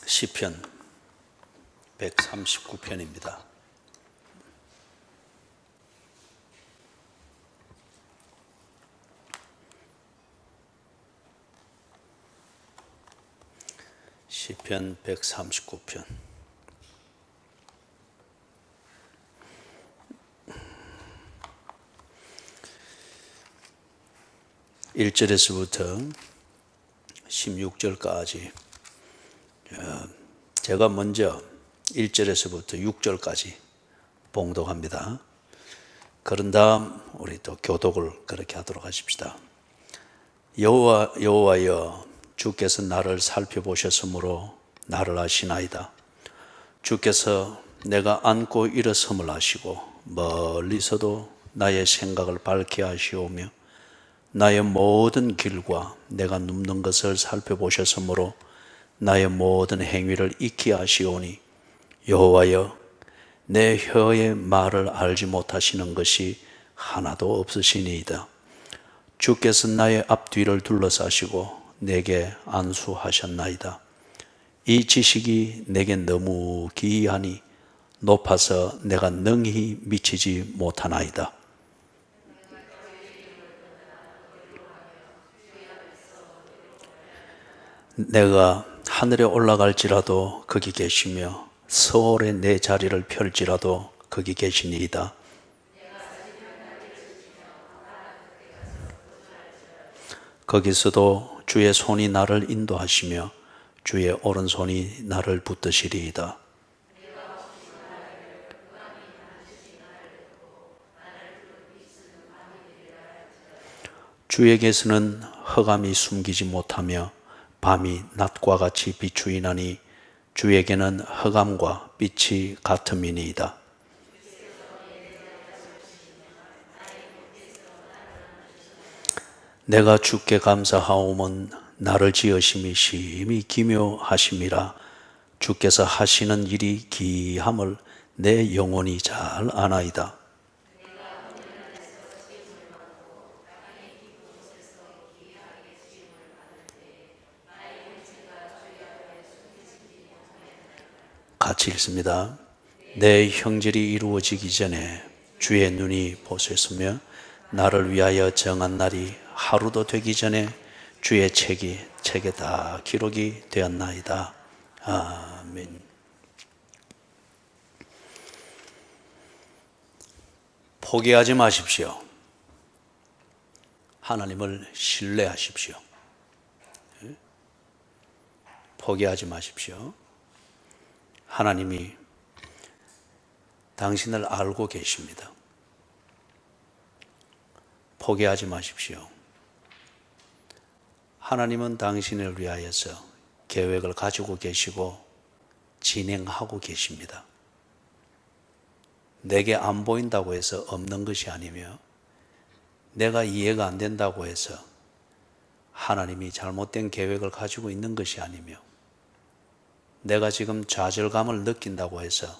시편 139편입니다. 시편 139편. (1절에서부터) 16절까지 제가 먼저 1절에서부터 6절까지 봉독합니다. 그런 다음 우리 또 교독을 그렇게 하도록 하십시다. 여호와여, 주께서 나를 살펴보셨으므로 나를 아시나이다. 주께서 내가 앉고 일어섬을 아시고 멀리서도 나의 생각을 밝게 하시오며 나의 모든 길과 내가 눕는 것을 살펴보셨으므로 나의 모든 행위를 익히 아시오니 여호와여, 내 혀의 말을 알지 못하시는 것이 하나도 없으시니이다. 주께서 나의 앞뒤를 둘러싸시고 내게 안수하셨나이다. 이 지식이 내게 너무 기이하니 높아서 내가 능히 미치지 못하나이다. 내가 하늘에 올라갈지라도 거기 계시며 서울에 내 자리를 펼지라도 거기 계시니이다. 거기서도 주의 손이 나를 인도하시며 주의 오른손이 나를 붙드시리이다. 주에게서는 흑암이 숨기지 못하며 밤이 낮과 같이 비추이나니 주에게는 흑암과 빛이 같음이니이다. 내가 주께 감사하오면 나를 지으심이 심히 기묘하심이라. 주께서 하시는 일이 기이함을 내 영혼이 잘 아나이다. 같이 읽습니다. 내 형질이 이루어지기 전에 주의 눈이 보셨으며 나를 위하여 정한 날이 하루도 되기 전에 주의 책에 다 기록이 되었나이다. 아멘. 포기하지 마십시오. 하나님을 신뢰하십시오. 포기하지 마십시오. 하나님이 당신을 알고 계십니다. 포기하지 마십시오. 하나님은 당신을 위하여서 계획을 가지고 계시고 진행하고 계십니다. 내게 안 보인다고 해서 없는 것이 아니며 내가 이해가 안 된다고 해서 하나님이 잘못된 계획을 가지고 있는 것이 아니며 내가 지금 좌절감을 느낀다고 해서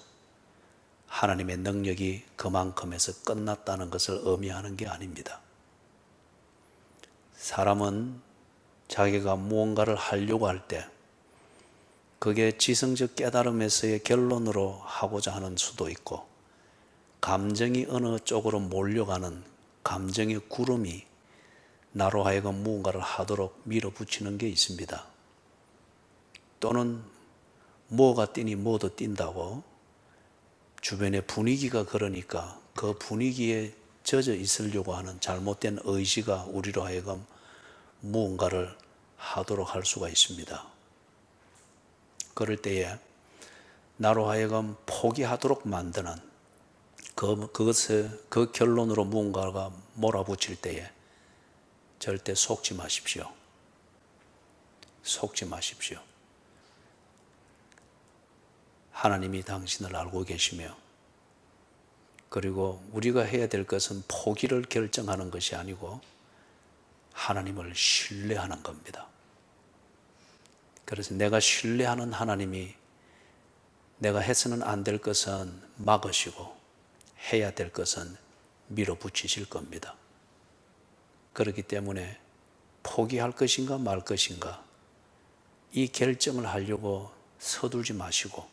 하나님의 능력이 그만큼에서 끝났다는 것을 의미하는 게 아닙니다. 사람은 자기가 무언가를 하려고 할 때 그게 지성적 깨달음에서의 결론으로 하고자 하는 수도 있고 감정이 어느 쪽으로 몰려가는 감정의 구름이 나로 하여금 무언가를 하도록 밀어붙이는 게 있습니다. 또는 뭐가 뛰니 뭐도 뛴다고 주변의 분위기가 그러니까 그 분위기에 젖어 있으려고 하는 잘못된 의지가 우리로 하여금 무언가를 하도록 할 수가 있습니다. 그럴 때에 나로 하여금 포기하도록 만드는 그 결론으로 무언가가 몰아붙일 때에 절대 속지 마십시오. 속지 마십시오. 하나님이 당신을 알고 계시며 그리고 우리가 해야 될 것은 포기를 결정하는 것이 아니고 하나님을 신뢰하는 겁니다. 그래서 내가 신뢰하는 하나님이 내가 해서는 안 될 것은 막으시고 해야 될 것은 밀어붙이실 겁니다. 그렇기 때문에 포기할 것인가 말 것인가 이 결정을 하려고 서둘지 마시고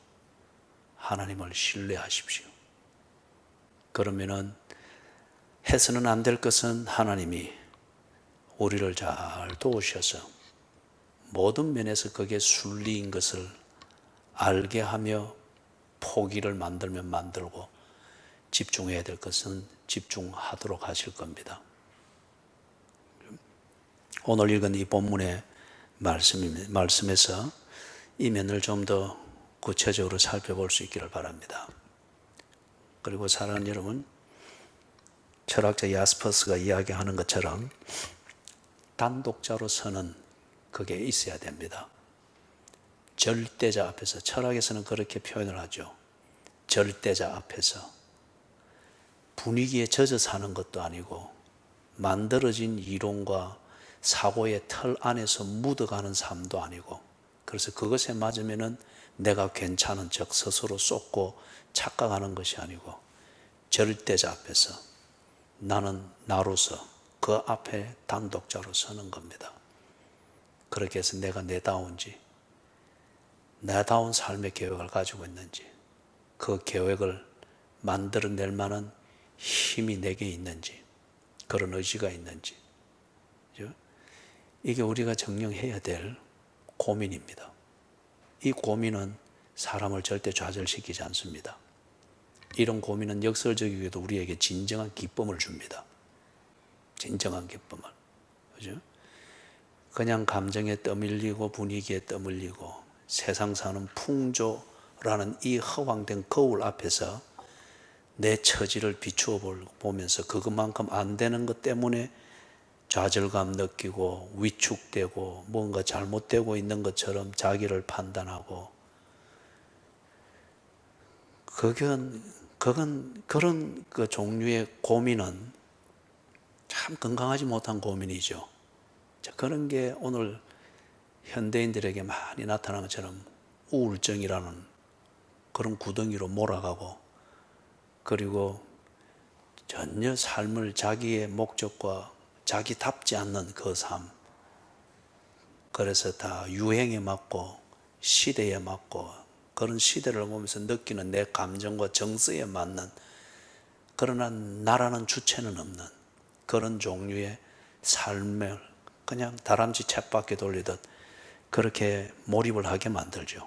하나님을 신뢰하십시오. 그러면은 해서는 안 될 것은 하나님이 우리를 잘 도우셔서 모든 면에서 그게 순리인 것을 알게 하며 포기를 만들면 만들고 집중해야 될 것은 집중하도록 하실 겁니다. 오늘 읽은 이 본문의 말씀에서 이 면을 좀 더 구체적으로 살펴볼 수 있기를 바랍니다. 그리고 사랑하는 여러분, 철학자 야스퍼스가 이야기하는 것처럼 단독자로서는 그게 있어야 됩니다. 절대자 앞에서, 철학에서는 그렇게 표현을 하죠. 절대자 앞에서 분위기에 젖어 사는 것도 아니고 만들어진 이론과 사고의 틀 안에서 묻어가는 삶도 아니고, 그래서 그것에 맞으면은 내가 괜찮은 척 스스로 쏟고 착각하는 것이 아니고 절대자 앞에서 나는 나로서 그 앞에 단독자로 서는 겁니다. 그렇게 해서 내가 내다운지, 나다운 삶의 계획을 가지고 있는지, 그 계획을 만들어낼 만한 힘이 내게 있는지, 그런 의지가 있는지, 그죠? 이게 우리가 정령해야 될 고민입니다. 이 고민은 사람을 절대 좌절시키지 않습니다. 이런 고민은 역설적이게도 우리에게 진정한 기쁨을 줍니다. 진정한 기쁨을. 그죠? 그냥 감정에 떠밀리고 분위기에 떠밀리고 세상 사는 풍조라는 이 허황된 거울 앞에서 내 처지를 비추어 보면서 그것만큼 안 되는 것 때문에 좌절감 느끼고 위축되고 뭔가 잘못되고 있는 것처럼 자기를 판단하고, 그런 그 종류의 고민은 참 건강하지 못한 고민이죠. 그런 게 오늘 현대인들에게 많이 나타나는 것처럼 우울증이라는 그런 구덩이로 몰아가고, 그리고 전혀 삶을 자기의 목적과 자기답지 않는 그 삶, 그래서 다 유행에 맞고 시대에 맞고 그런 시대를 보면서 느끼는 내 감정과 정서에 맞는, 그러나 나라는 주체는 없는 그런 종류의 삶을 그냥 다람쥐 쳇바퀴 돌리듯 그렇게 몰입을 하게 만들죠.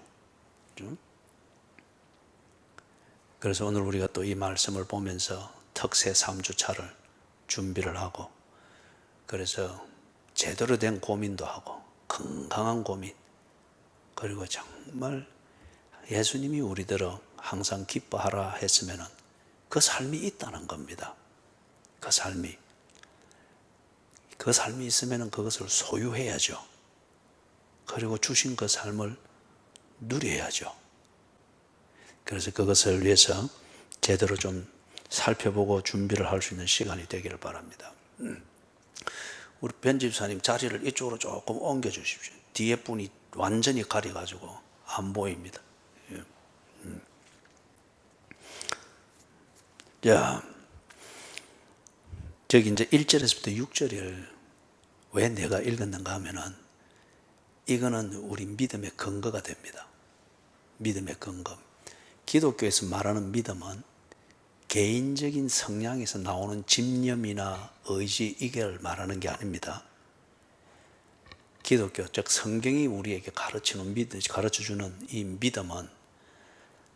그래서 오늘 우리가 또 이 말씀을 보면서 특세 3주차를 준비를 하고, 그래서 제대로 된 고민도 하고 건강한 고민, 그리고 정말 예수님이 우리들을 항상 기뻐하라 했으면 그 삶이 있다는 겁니다. 그 삶이 있으면 그것을 소유해야죠. 그리고 주신 그 삶을 누려야죠. 그래서 그것을 위해서 제대로 좀 살펴보고 준비를 할 수 있는 시간이 되기를 바랍니다. 우리 편집사님 자리를 이쪽으로 조금 옮겨 주십시오. 뒤에 분이 완전히 가려가지고 안 보입니다. 자, 저기 이제 1절에서부터 6절을 왜 내가 읽었는가 하면은 이거는 우리 믿음의 근거가 됩니다. 믿음의 근거. 기독교에서 말하는 믿음은 개인적인 성향에서 나오는 집념이나 의지, 이걸 말하는 게 아닙니다. 기독교, 즉 성경이 우리에게 가르쳐주는 이 믿음은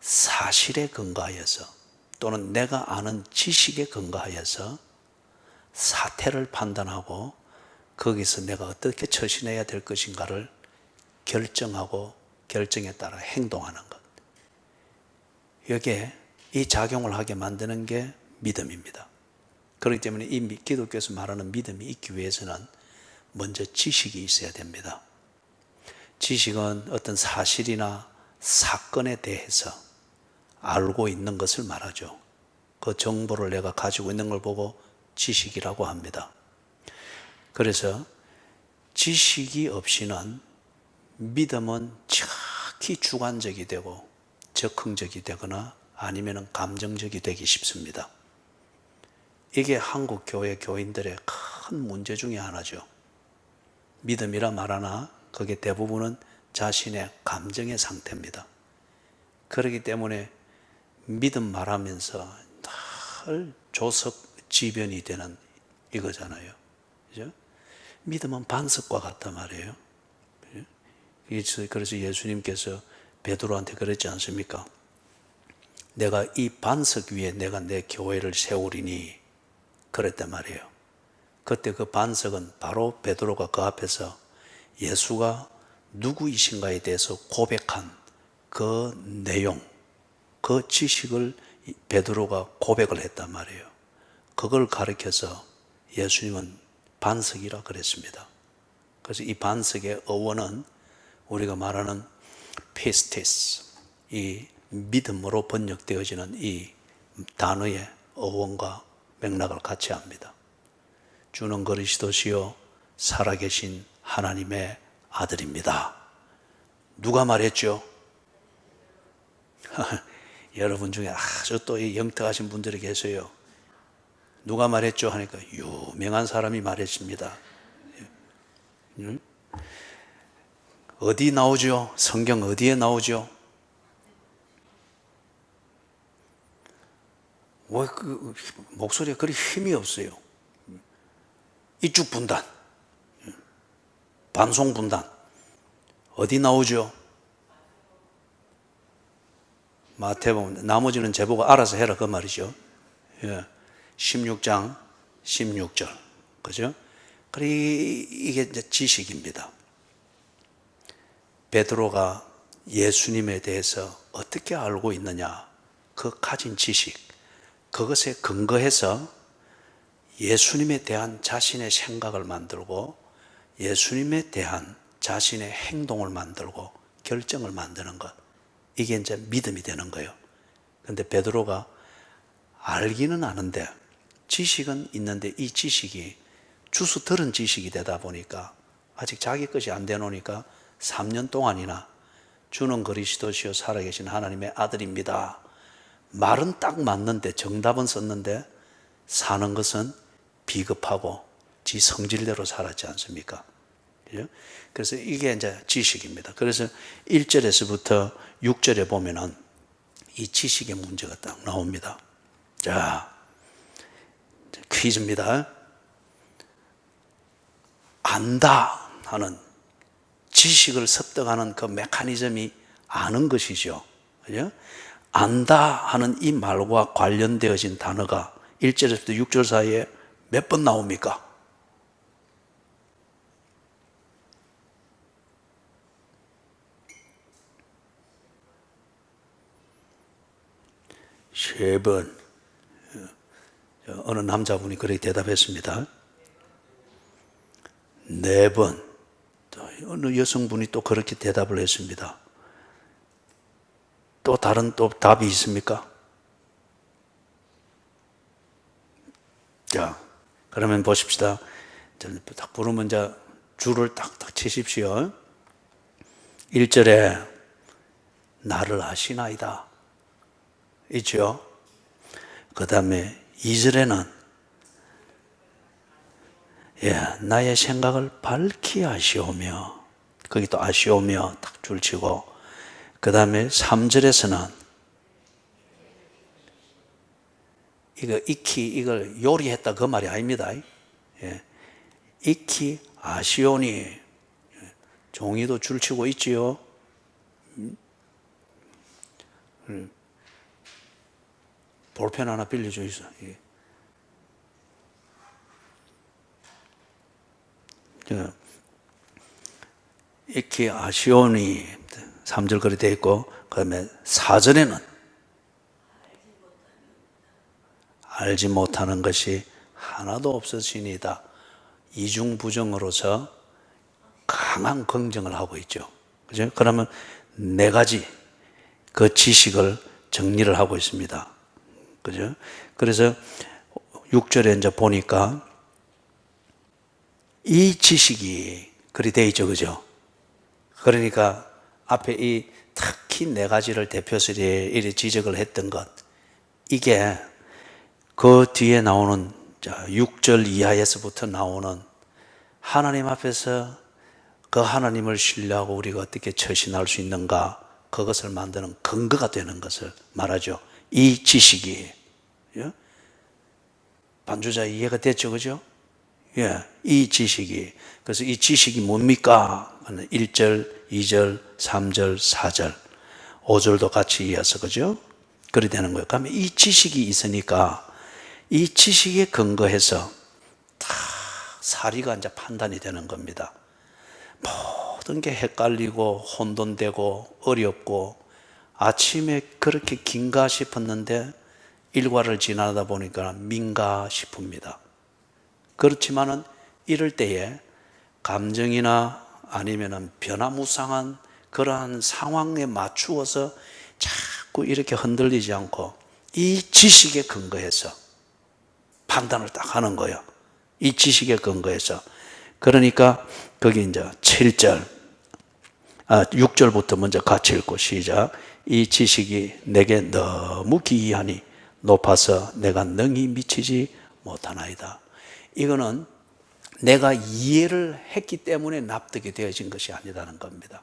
사실에 근거하여서 또는 내가 아는 지식에 근거하여서 사태를 판단하고 거기서 내가 어떻게 처신해야 될 것인가를 결정하고 결정에 따라 행동하는 것. 여기에 이 작용을 하게 만드는 게 믿음입니다. 그렇기 때문에 이 기독교에서 말하는 믿음이 있기 위해서는 먼저 지식이 있어야 됩니다. 지식은 어떤 사실이나 사건에 대해서 알고 있는 것을 말하죠. 그 정보를 내가 가지고 있는 걸 보고 지식이라고 합니다. 그래서 지식이 없이는 믿음은 정확히 주관적이 되고 적흥적이 되거나 아니면 감정적이 되기 쉽습니다. 이게 한국 교회 교인들의 큰 문제 중에 하나죠. 믿음이라 말하나 그게 대부분은 자신의 감정의 상태입니다. 그렇기 때문에 믿음 말하면서 늘 조석지변이 되는 이거잖아요. 그죠? 믿음은 반석과 같단 말이에요. 그래서 예수님께서 베드로한테 그랬지 않습니까? 내가 이 반석 위에 내가 내 교회를 세우리니 그랬단 말이에요. 그때 그 반석은 바로 베드로가 그 앞에서 예수가 누구이신가에 대해서 고백한 그 내용, 그 지식을 베드로가 고백을 했단 말이에요. 그걸 가르쳐서 예수님은 반석이라 그랬습니다. 그래서 이 반석의 어원은 우리가 말하는 피스티스, 이 믿음으로 번역되어지는 이 단어의 어원과 맥락을 같이 합니다. 주는 그리스도시요 살아계신 하나님의 아들입니다. 누가 말했죠? 여러분 중에 아주 또 영특하신 분들이 계세요. 누가 말했죠? 하니까 유명한 사람이 말했습니다. 어디 나오죠? 성경 어디에 나오죠? 왜 그 목소리가 그리 힘이 없어요? 이쪽 분단, 반송 분단 어디 나오죠? 마태복음. 나머지는 제보고 알아서 해라 그 말이죠. 16장 16절, 그죠? 그래 이게 이제 지식입니다. 베드로가 예수님에 대해서 어떻게 알고 있느냐, 그 가진 지식, 그것에 근거해서 예수님에 대한 자신의 생각을 만들고 예수님에 대한 자신의 행동을 만들고 결정을 만드는 것, 이게 이제 믿음이 되는 거예요. 그런데 베드로가 알기는 아는데 지식은 있는데 이 지식이 주워 들은 지식이 되다 보니까 아직 자기 것이 안 되노니까 3년 동안이나 주는 그리스도시요 살아계신 하나님의 아들입니다. 말은 딱 맞는데 정답은 썼는데 사는 것은 비겁하고 지 성질대로 살았지 않습니까? 그래서 이게 이제 지식입니다. 그래서 1절에서부터 6절에 보면은 이 지식의 문제가 딱 나옵니다. 자, 퀴즈입니다. 안다 하는 지식을 습득하는 그 메커니즘이 아는 것이죠. 그죠? 안다 하는 이 말과 관련되어진 단어가 1절에서부터 6절 사이에 몇 번 나옵니까? 세 번. 어느 남자분이 그렇게 대답했습니다. 4번. 어느 여성분이 또 그렇게 대답을 했습니다. 또 다른 또 답이 있습니까? 자, 그러면 보십시다. 딱 부르면 이제 줄을 딱딱 치십시오. 1절에 나를 아시나이다 있죠. 그 다음에 2절에는 나의 생각을 밝히 아시오며, 거기 또 아시오며 딱 줄치고, 그 다음에 3절에서는 이거 익히 이걸 요리했다 그 말이 아닙니다. 익히 아시오니, 종이도 줄치고 있지요. 볼펜 하나 빌려줘 있어. 익히 아시오니 3절 그리 되어 있고, 그 다음에 4절에는 알지 못하는 것이 하나도 없으시니다. 이중부정으로서 강한 긍정을 하고 있죠. 그죠? 그러면 4가지 그 지식을 정리를 하고 있습니다. 그죠? 그래서 6절에 이제 보니까 이 지식이 그리 되어 있죠. 그죠? 그러니까 앞에 이 특히 4가지를 대표해서 이렇게 지적을 했던 것, 이게 그 뒤에 나오는 6절 이하에서부터 나오는 하나님 앞에서 그 하나님을 신뢰하고 우리가 어떻게 처신할 수 있는가, 그것을 만드는 근거가 되는 것을 말하죠. 이 지식이. 예? 반주자 이해가 됐죠, 그죠? 예, 이 지식이. 그래서 이 지식이 뭡니까? 1절, 2절, 3절, 4절, 5절도 같이 이어서, 그죠? 그래 되는 거예요. 그러면 이 지식이 있으니까 이 지식에 근거해서 다 사리가 이제 판단이 되는 겁니다. 모든 게 헷갈리고 혼돈되고 어렵고, 아침에 그렇게 긴가 싶었는데 일과를 지나다 보니까 민가 싶습니다. 그렇지만은 이럴 때에 감정이나 아니면은 변화무쌍한 그러한 상황에 맞추어서 자꾸 이렇게 흔들리지 않고 이 지식에 근거해서 판단을 딱 하는 거예요. 이 지식에 근거해서. 그러니까 거기 이제 7절, 6절부터 먼저 같이 읽고 시작. 이 지식이 내게 너무 기이하니 높아서 내가 능히 미치지 못하나이다. 이거는 내가 이해를 했기 때문에 납득이 되어진 것이 아니라는 겁니다.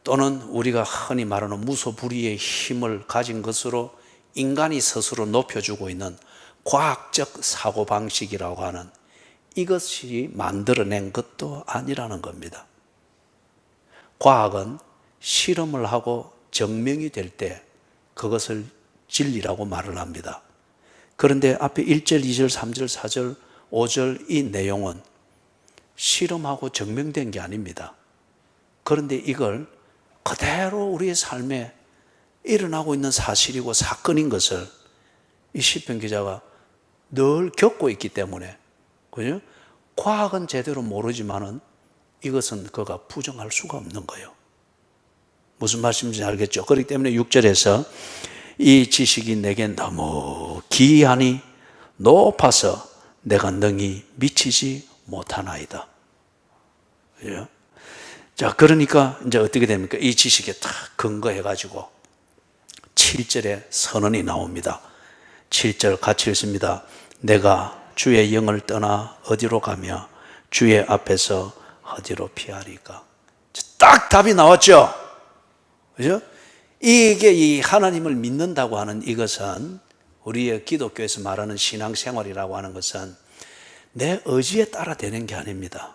또는 우리가 흔히 말하는 무소불위의 힘을 가진 것으로 인간이 스스로 높여주고 있는 과학적 사고방식이라고 하는 이것이 만들어낸 것도 아니라는 겁니다. 과학은 실험을 하고 증명이 될 때 그것을 진리라고 말을 합니다. 그런데 앞에 1절, 2절, 3절, 4절, 5절 이 내용은 실험하고 증명된 게 아닙니다. 그런데 이걸 그대로 우리의 삶에 일어나고 있는 사실이고 사건인 것을 이 시편 기자가 늘 겪고 있기 때문에, 그죠? 과학은 제대로 모르지만은 이것은 그가 부정할 수가 없는 거예요. 무슨 말씀인지 알겠죠? 그렇기 때문에 6절에서 이 지식이 내게 너무 기이하니 높아서 내가 능히 미치지 못하나이다. 그죠? 자, 그러니까 이제 어떻게 됩니까? 이 지식에 딱 근거해가지고 7절에 선언이 나옵니다. 7절 같이 읽습니다. 내가 주의 영을 떠나 어디로 가며 주의 앞에서 어디로 피하리까? 딱 답이 나왔죠? 그죠? 이게 이 하나님을 믿는다고 하는 이것은, 우리의 기독교에서 말하는 신앙생활이라고 하는 것은 내 의지에 따라 되는 게 아닙니다.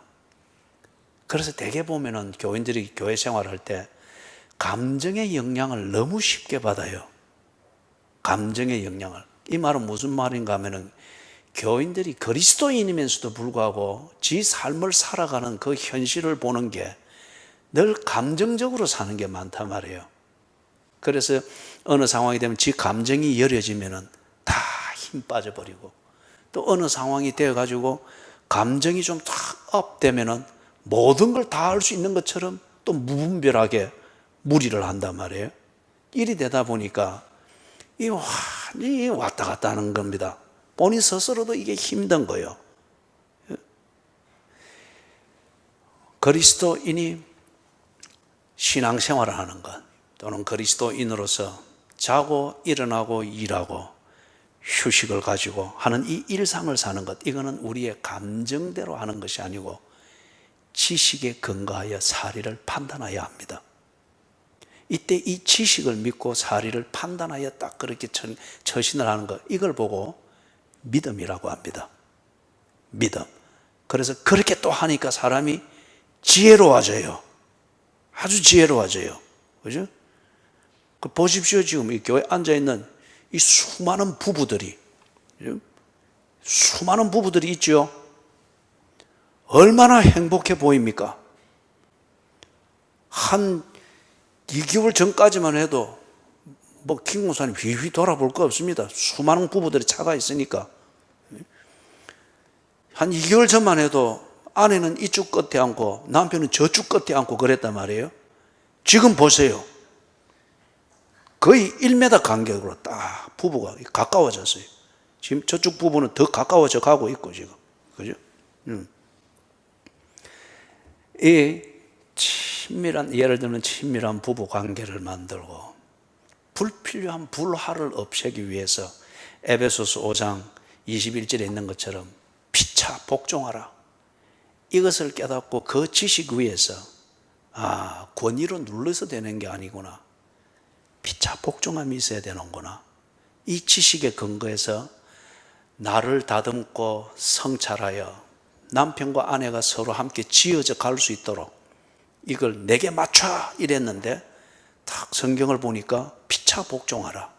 그래서 대개 보면은 교인들이 교회 생활할 때 감정의 영향을 너무 쉽게 받아요. 감정의 영향을. 이 말은 무슨 말인가 하면은 교인들이 그리스도인이면서도 불구하고 지 삶을 살아가는 그 현실을 보는 게 늘 감정적으로 사는 게 많단 말이에요. 그래서 어느 상황이 되면 지 감정이 여려지면은 다 힘 빠져버리고, 또 어느 상황이 되어가지고 감정이 좀 탁 업되면은 모든 걸 다 할 수 있는 것처럼 또 무분별하게 무리를 한단 말이에요. 일이 되다 보니까 이 완전히 왔다 갔다 하는 겁니다. 본인 스스로도 이게 힘든 거예요. 그리스도인이 신앙생활을 하는 것, 또는 그리스도인으로서 자고 일어나고 일하고 휴식을 가지고 하는 이 일상을 사는 것, 이거는 우리의 감정대로 하는 것이 아니고 지식에 근거하여 사리를 판단해야 합니다. 이때 이 지식을 믿고 사리를 판단하여 딱 그렇게 처신을 하는 것, 이걸 보고 믿음이라고 합니다. 믿음. 그래서 그렇게 또 하니까 사람이 지혜로워져요. 아주 지혜로워져요. 그죠? 보십시오. 지금 이 교회에 앉아있는 이 수많은 부부들이, 수많은 부부들이 있죠. 얼마나 행복해 보입니까? 한 2개월 전까지만 해도 김 목사님 휘휘 돌아볼 거 없습니다. 수많은 부부들이 차가 있으니까. 한 2개월 전만 해도 아내는 이쪽 끝에 앉고 남편은 저쪽 끝에 앉고 그랬단 말이에요. 지금 보세요. 거의 1m 간격으로 딱 부부가 가까워졌어요. 지금 저쪽 부부는 더 가까워져 가고 있고 지금. 그죠? 이 친밀한, 예를 들면 친밀한 부부 관계를 만들고 불필요한 불화를 없애기 위해서 에베소서 5장 21절에 있는 것처럼 피차 복종하라. 이것을 깨닫고 그 지식 위에서 권위로 눌러서 되는 게 아니구나. 피차 복종함이 있어야 되는구나. 이 지식에 근거해서 나를 다듬고 성찰하여 남편과 아내가 서로 함께 지어져 갈 수 있도록 이걸 내게 맞춰 이랬는데 딱 성경을 보니까 피차 복종하라.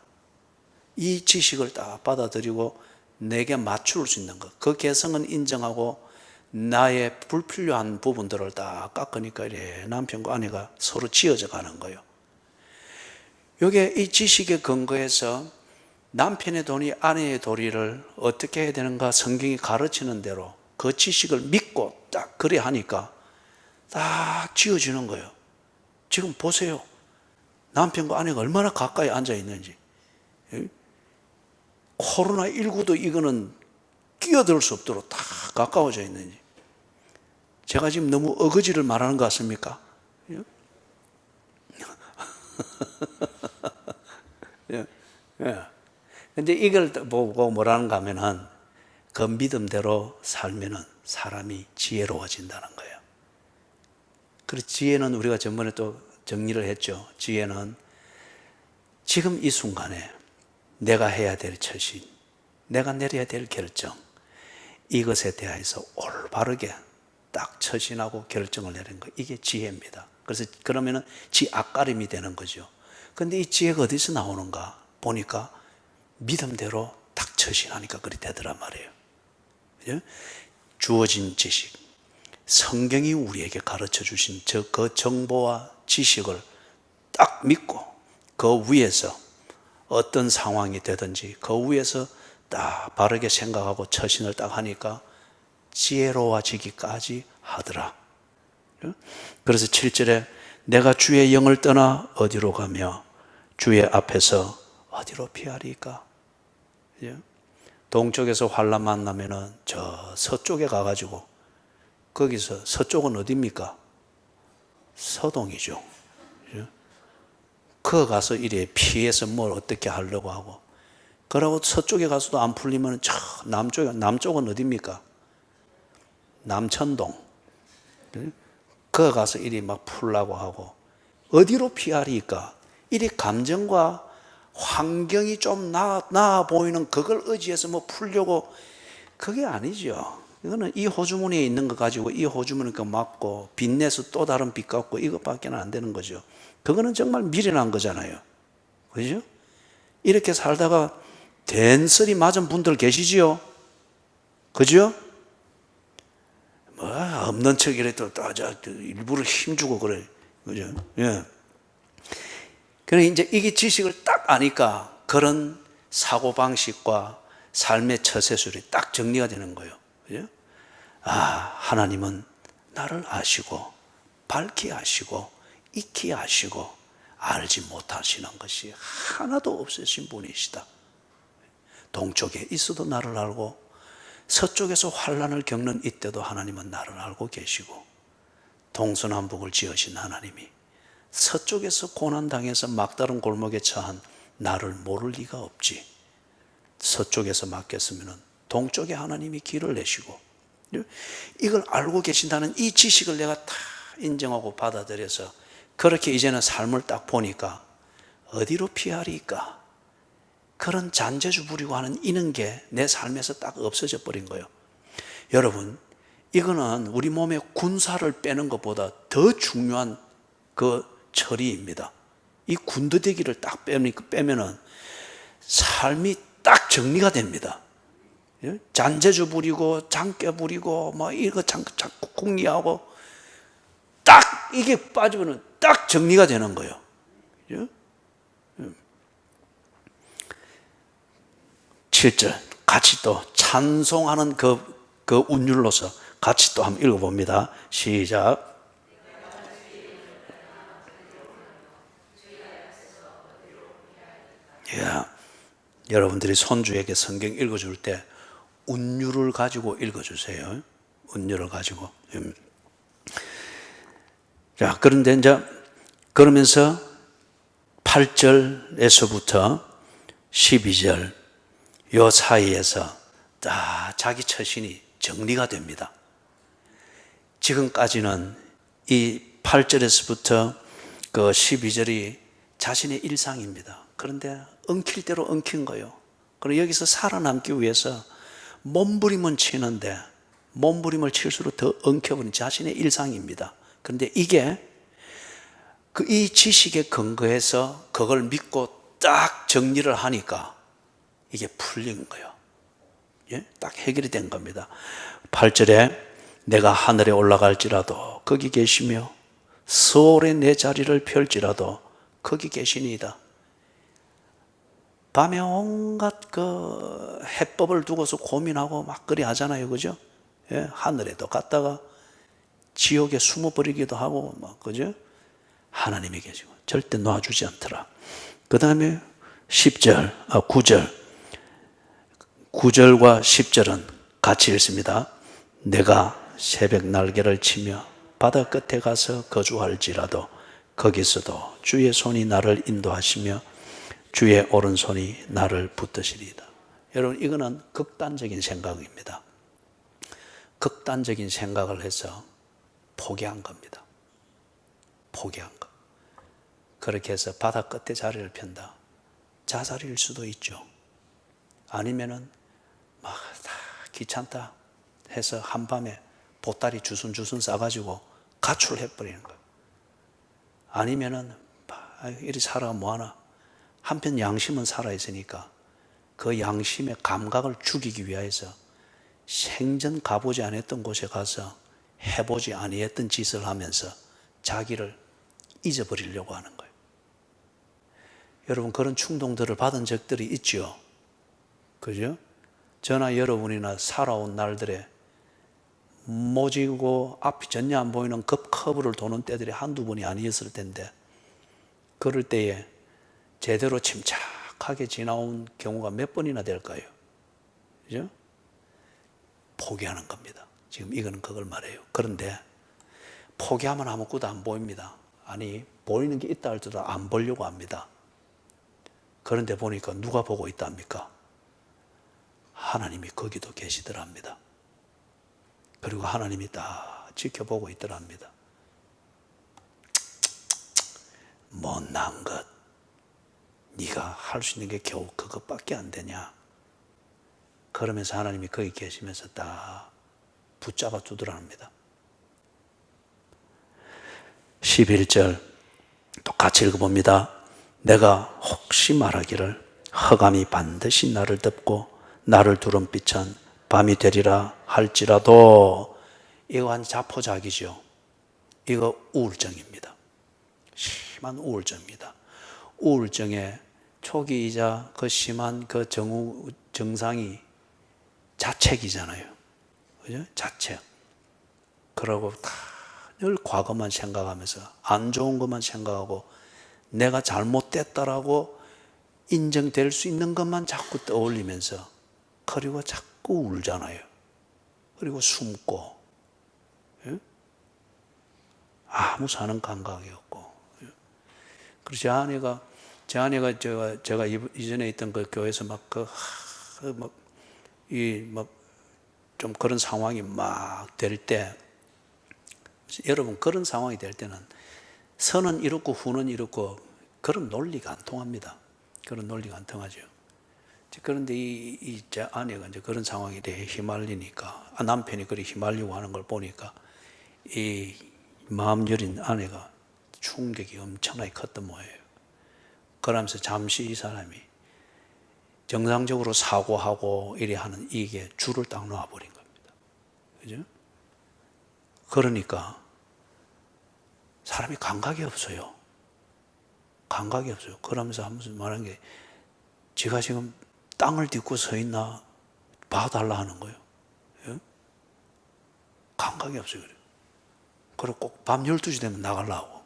이 지식을 딱 받아들이고 내게 맞출 수 있는 것. 그 개성은 인정하고 나의 불필요한 부분들을 다 깎으니까 이래 남편과 아내가 서로 지어져 가는 거예요. 이게 이 지식에 근거해서 남편의 도리, 아내의 도리를 어떻게 해야 되는가 성경이 가르치는 대로 그 지식을 믿고 딱 그래 하니까 딱 지어지는 거예요. 지금 보세요. 남편과 아내가 얼마나 가까이 앉아 있는지. 코로나19도 이거는 끼어들 수 없도록 다 가까워져 있는지. 제가 지금 너무 어거지를 말하는 것 같습니까? 근데 이걸 보고 뭐라는가 하면은 그 믿음대로 살면은 사람이 지혜로워진다는 거예요. 그래서 지혜는 우리가 전번에 또 정리를 했죠. 지혜는 지금 이 순간에 내가 해야 될 처신, 내가 내려야 될 결정, 이것에 대해서 올바르게 딱 처신하고 결정을 내리는 거, 이게 지혜입니다. 그래서 그러면은 지앗가림이 되는 거죠. 근데 이 지혜가 어디서 나오는가 보니까 믿음대로 딱 처신하니까 그리 되더란 말이에요. 주어진 지식, 성경이 우리에게 가르쳐 주신 그 정보와 지식을 딱 믿고 그 위에서 어떤 상황이 되든지 그 위에서 딱 바르게 생각하고 처신을 딱 하니까 지혜로워지기까지 하더라. 그래서 7절에 내가 주의 영을 떠나 어디로 가며 주의 앞에서 어디로 피하리까? 동쪽에서 환란 만나면은 저 서쪽에 가가지고 거기서 서쪽은 어디입니까? 서동이죠. 그 가서 이래 피해서 뭘 어떻게 하려고 하고 그러고 서쪽에 가서도 안 풀리면 저 남쪽은 어디입니까? 남천동. 그 가서 이리 막 풀려고 하고 어디로 피하리까? 이리 감정과 환경이 좀 나아 보이는 그걸 의지해서 뭐 풀려고 그게 아니죠. 이거는 이 호주머니에 있는 거 가지고 이 호주머니 거 맞고 빚내서 또 다른 빚 갚고 이것밖에 안 되는 거죠. 그거는 정말 미련한 거잖아요. 그죠? 이렇게 살다가 된설이 맞은 분들 계시지요? 그죠? 뭐 없는 척 이래도 일부러 힘주고 그래. 그죠? 예. 그래 이제 이게 지식을 딱 아니까 그런 사고방식과 삶의 처세술이 딱 정리가 되는 거예요. 그죠? 하나님은 나를 아시고 밝히 아시고 익히 아시고 알지 못하시는 것이 하나도 없으신 분이시다. 동쪽에 있어도 나를 알고 서쪽에서 환난을 겪는 이때도 하나님은 나를 알고 계시고 동서남북을 지으신 하나님이 서쪽에서 고난당해서 막다른 골목에 처한 나를 모를 리가 없지. 서쪽에서 맡겼으면 동쪽에 하나님이 길을 내시고 이걸 알고 계신다는 이 지식을 내가 다 인정하고 받아들여서 그렇게 이제는 삶을 딱 보니까 어디로 피하리까? 그런 잔재주 부리고 하는 이런 게 내 삶에서 딱 없어져 버린 거예요. 여러분, 이거는 우리 몸에 군사를 빼는 것보다 더 중요한 그 처리입니다. 이 군더더기를 딱 빼면은 삶이 딱 정리가 됩니다. 잔재주 부리고 장깨 부리고 뭐 이거 자꾸 궁리하고 딱 이게 빠지면은 딱 정리가 되는 거예요. 7절 같이 또 찬송하는 그 운율로서 같이 또 한번 읽어봅니다. 시작. 여러분들이 손주에게 성경 읽어줄 때 운율을 가지고 읽어주세요. 운율을 가지고. 자, 그런데 이제 그러면서 8절에서부터 12절 요 사이에서 딱 자기 처신이 정리가 됩니다. 지금까지는 이 8절에서부터 그 12절이 자신의 일상입니다. 그런데 엉킬 대로 엉킨 거예요. 그리고 여기서 살아남기 위해서 몸부림은 치는데 몸부림을 칠수록 더 엉켜버린 자신의 일상입니다. 그런데 이게 이 지식에 근거해서 그걸 믿고 딱 정리를 하니까 이게 풀린 거예요. 예? 딱 해결이 된 겁니다. 8절에 내가 하늘에 올라갈지라도 거기 계시며 서울에 내 자리를 펼지라도 거기 계시니이다. 밤에 온갖 그 해법을 두고서 고민하고 막 그리 하잖아요. 그죠? 예? 하늘에도 갔다가 지옥에 숨어버리기도 하고 막 그죠? 하나님이 계시고 절대 놔주지 않더라. 그 다음에 9절과 10절은 같이 읽습니다. 내가 새벽 날개를 치며 바다 끝에 가서 거주할지라도 거기서도 주의 손이 나를 인도하시며 주의 오른손이 나를 붙드시리이다. 여러분, 이거는 극단적인 생각입니다. 극단적인 생각을 해서 포기한 겁니다. 포기한 것. 그렇게 해서 바다 끝에 자리를 편다. 자살일 수도 있죠. 아니면은 막 다 귀찮다 해서 한밤에 보따리 주순주순 싸가지고 가출해버리는 거예요. 아니면은 이리 살아 뭐하나. 한편 양심은 살아있으니까 그 양심의 감각을 죽이기 위해서 생전 가보지 않았던 곳에 가서 해보지 아니했던 짓을 하면서 자기를 잊어버리려고 하는 거예요. 여러분, 그런 충동들을 받은 적들이 있죠. 그죠? 저나 여러분이나 살아온 날들에 모지고 앞이 전혀 안 보이는 급커브를 도는 때들이 한두 번이 아니었을 텐데, 그럴 때에 제대로 침착하게 지나온 경우가 몇 번이나 될까요? 그죠? 포기하는 겁니다. 지금 이거는 그걸 말해요. 그런데 포기하면 아무것도 안 보입니다. 아니, 보이는 게 있다 할지라도 안 보려고 합니다. 그런데 보니까 누가 보고 있답니까? 하나님이 거기도 계시더랍니다. 그리고 하나님이 다 지켜보고 있더랍니다. 못난 것, 네가 할 수 있는 게 겨우 그것밖에 안 되냐? 그러면서 하나님이 거기 계시면서 다 붙잡아 두더랍니다. 11절 또 같이 읽어봅니다. 내가 혹시 말하기를 흑암이 반드시 나를 덮고 나를 두른 빛은 밤이 되리라 할지라도, 이거 한 자포자기죠. 이거 우울증입니다. 심한 우울증입니다. 우울증의 초기이자 그 심한 그 증상이 자책이잖아요. 그죠? 자책. 그러고 다 늘 과거만 생각하면서 안 좋은 것만 생각하고 내가 잘못됐다라고 인정될 수 있는 것만 자꾸 떠올리면서, 그리고 자꾸 울잖아요. 그리고 숨고, 예? 아무 사는 감각이 없고. 그래서 제 아내가 제가 이전에 있던 그 교회에서 좀 그런 상황이 막 될 때, 여러분, 그런 상황이 될 때는 선은 이렇고 후는 이렇고 그런 논리가 안 통합니다. 그런 논리가 안 통하죠. 그런데 제 아내가 이제 그런 상황에 대해 휘말리니까, 남편이 그리 휘말리고 하는 걸 보니까 이 마음 여린 아내가 충격이 엄청나게 컸던 모양이에요. 그러면서 잠시 이 사람이 정상적으로 사고하고 이래 하는 이게 줄을 딱 놓아버린 겁니다. 그죠? 그러니까 사람이 감각이 없어요. 감각이 없어요. 그러면서 하면서 말한 게, 제가 지금 땅을 딛고 서 있나 봐달라 하는 거예요. 예? 감각이 없어요. 그리고 꼭 밤 12시 되면 나가려고.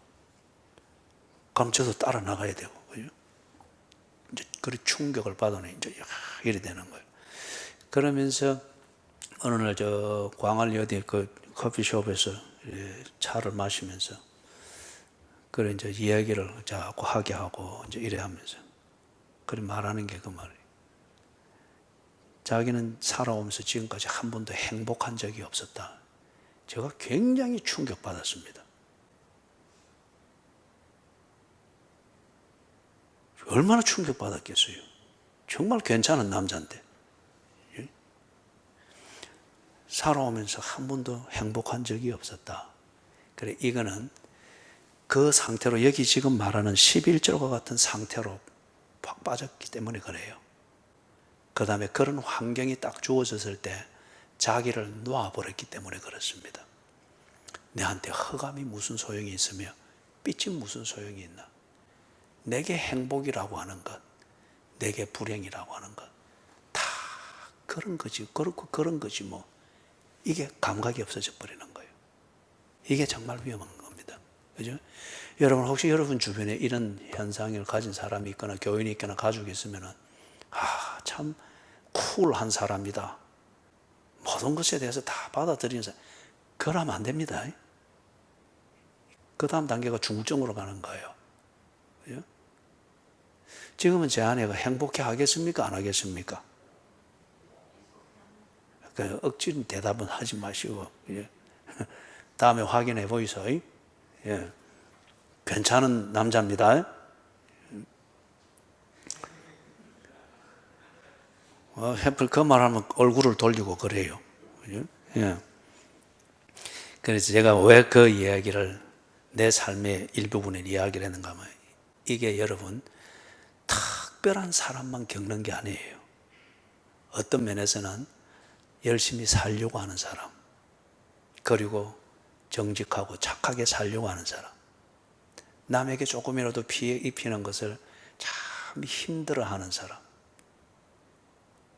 그럼 저도 따라 나가야 되고. 그죠? 이제 그런 충격을 받아내 이제 이래 되는 거예요. 그러면서 어느 날 저 광안리 어디 그 커피숍에서 차를 마시면서 그래 이제 이야기를 자꾸 하게 하고 이제 이래 하면서 그래 말하는 게 그 말이에요. 자기는 살아오면서 지금까지 한 번도 행복한 적이 없었다. 제가 굉장히 충격받았습니다. 얼마나 충격받았겠어요. 정말 괜찮은 남자인데. 살아오면서 한 번도 행복한 적이 없었다. 그래, 이거는 그 상태로, 여기 지금 말하는 11절과 같은 상태로 팍 빠졌기 때문에 그래요. 그 다음에 그런 환경이 딱 주어졌을 때 자기를 놓아버렸기 때문에 그렇습니다. 내한테 흑암이 무슨 소용이 있으며 빛이 무슨 소용이 있나? 내게 행복이라고 하는 것, 내게 불행이라고 하는 것, 다 그런 거지. 그렇고 그런 거지 뭐. 이게 감각이 없어져 버리는 거예요. 이게 정말 위험한 겁니다. 그죠? 여러분, 혹시 여러분 주변에 이런 현상을 가진 사람이 있거나 교인이 있거나 가지고 있으면은, 참 쿨한 사람이다. 모든 것에 대해서 다 받아들이는 사람. 그러면 안 됩니다. 그 다음 단계가 중증으로 가는 거예요. 그죠? 지금은 제 아내가 행복해 하겠습니까? 안 하겠습니까? 억지로 대답은 하지 마시고, 예. 다음에 확인해 보이소. 예. 괜찮은 남자입니다. 그 말하면 얼굴을 돌리고 그래요. 예. 그래서 제가 왜 그 이야기를 내 삶의 일부분에 이야기를 했는가 하면, 이게 여러분 특별한 사람만 겪는 게 아니에요. 어떤 면에서는 열심히 살려고 하는 사람, 그리고 정직하고 착하게 살려고 하는 사람, 남에게 조금이라도 피해 입히는 것을 참 힘들어하는 사람,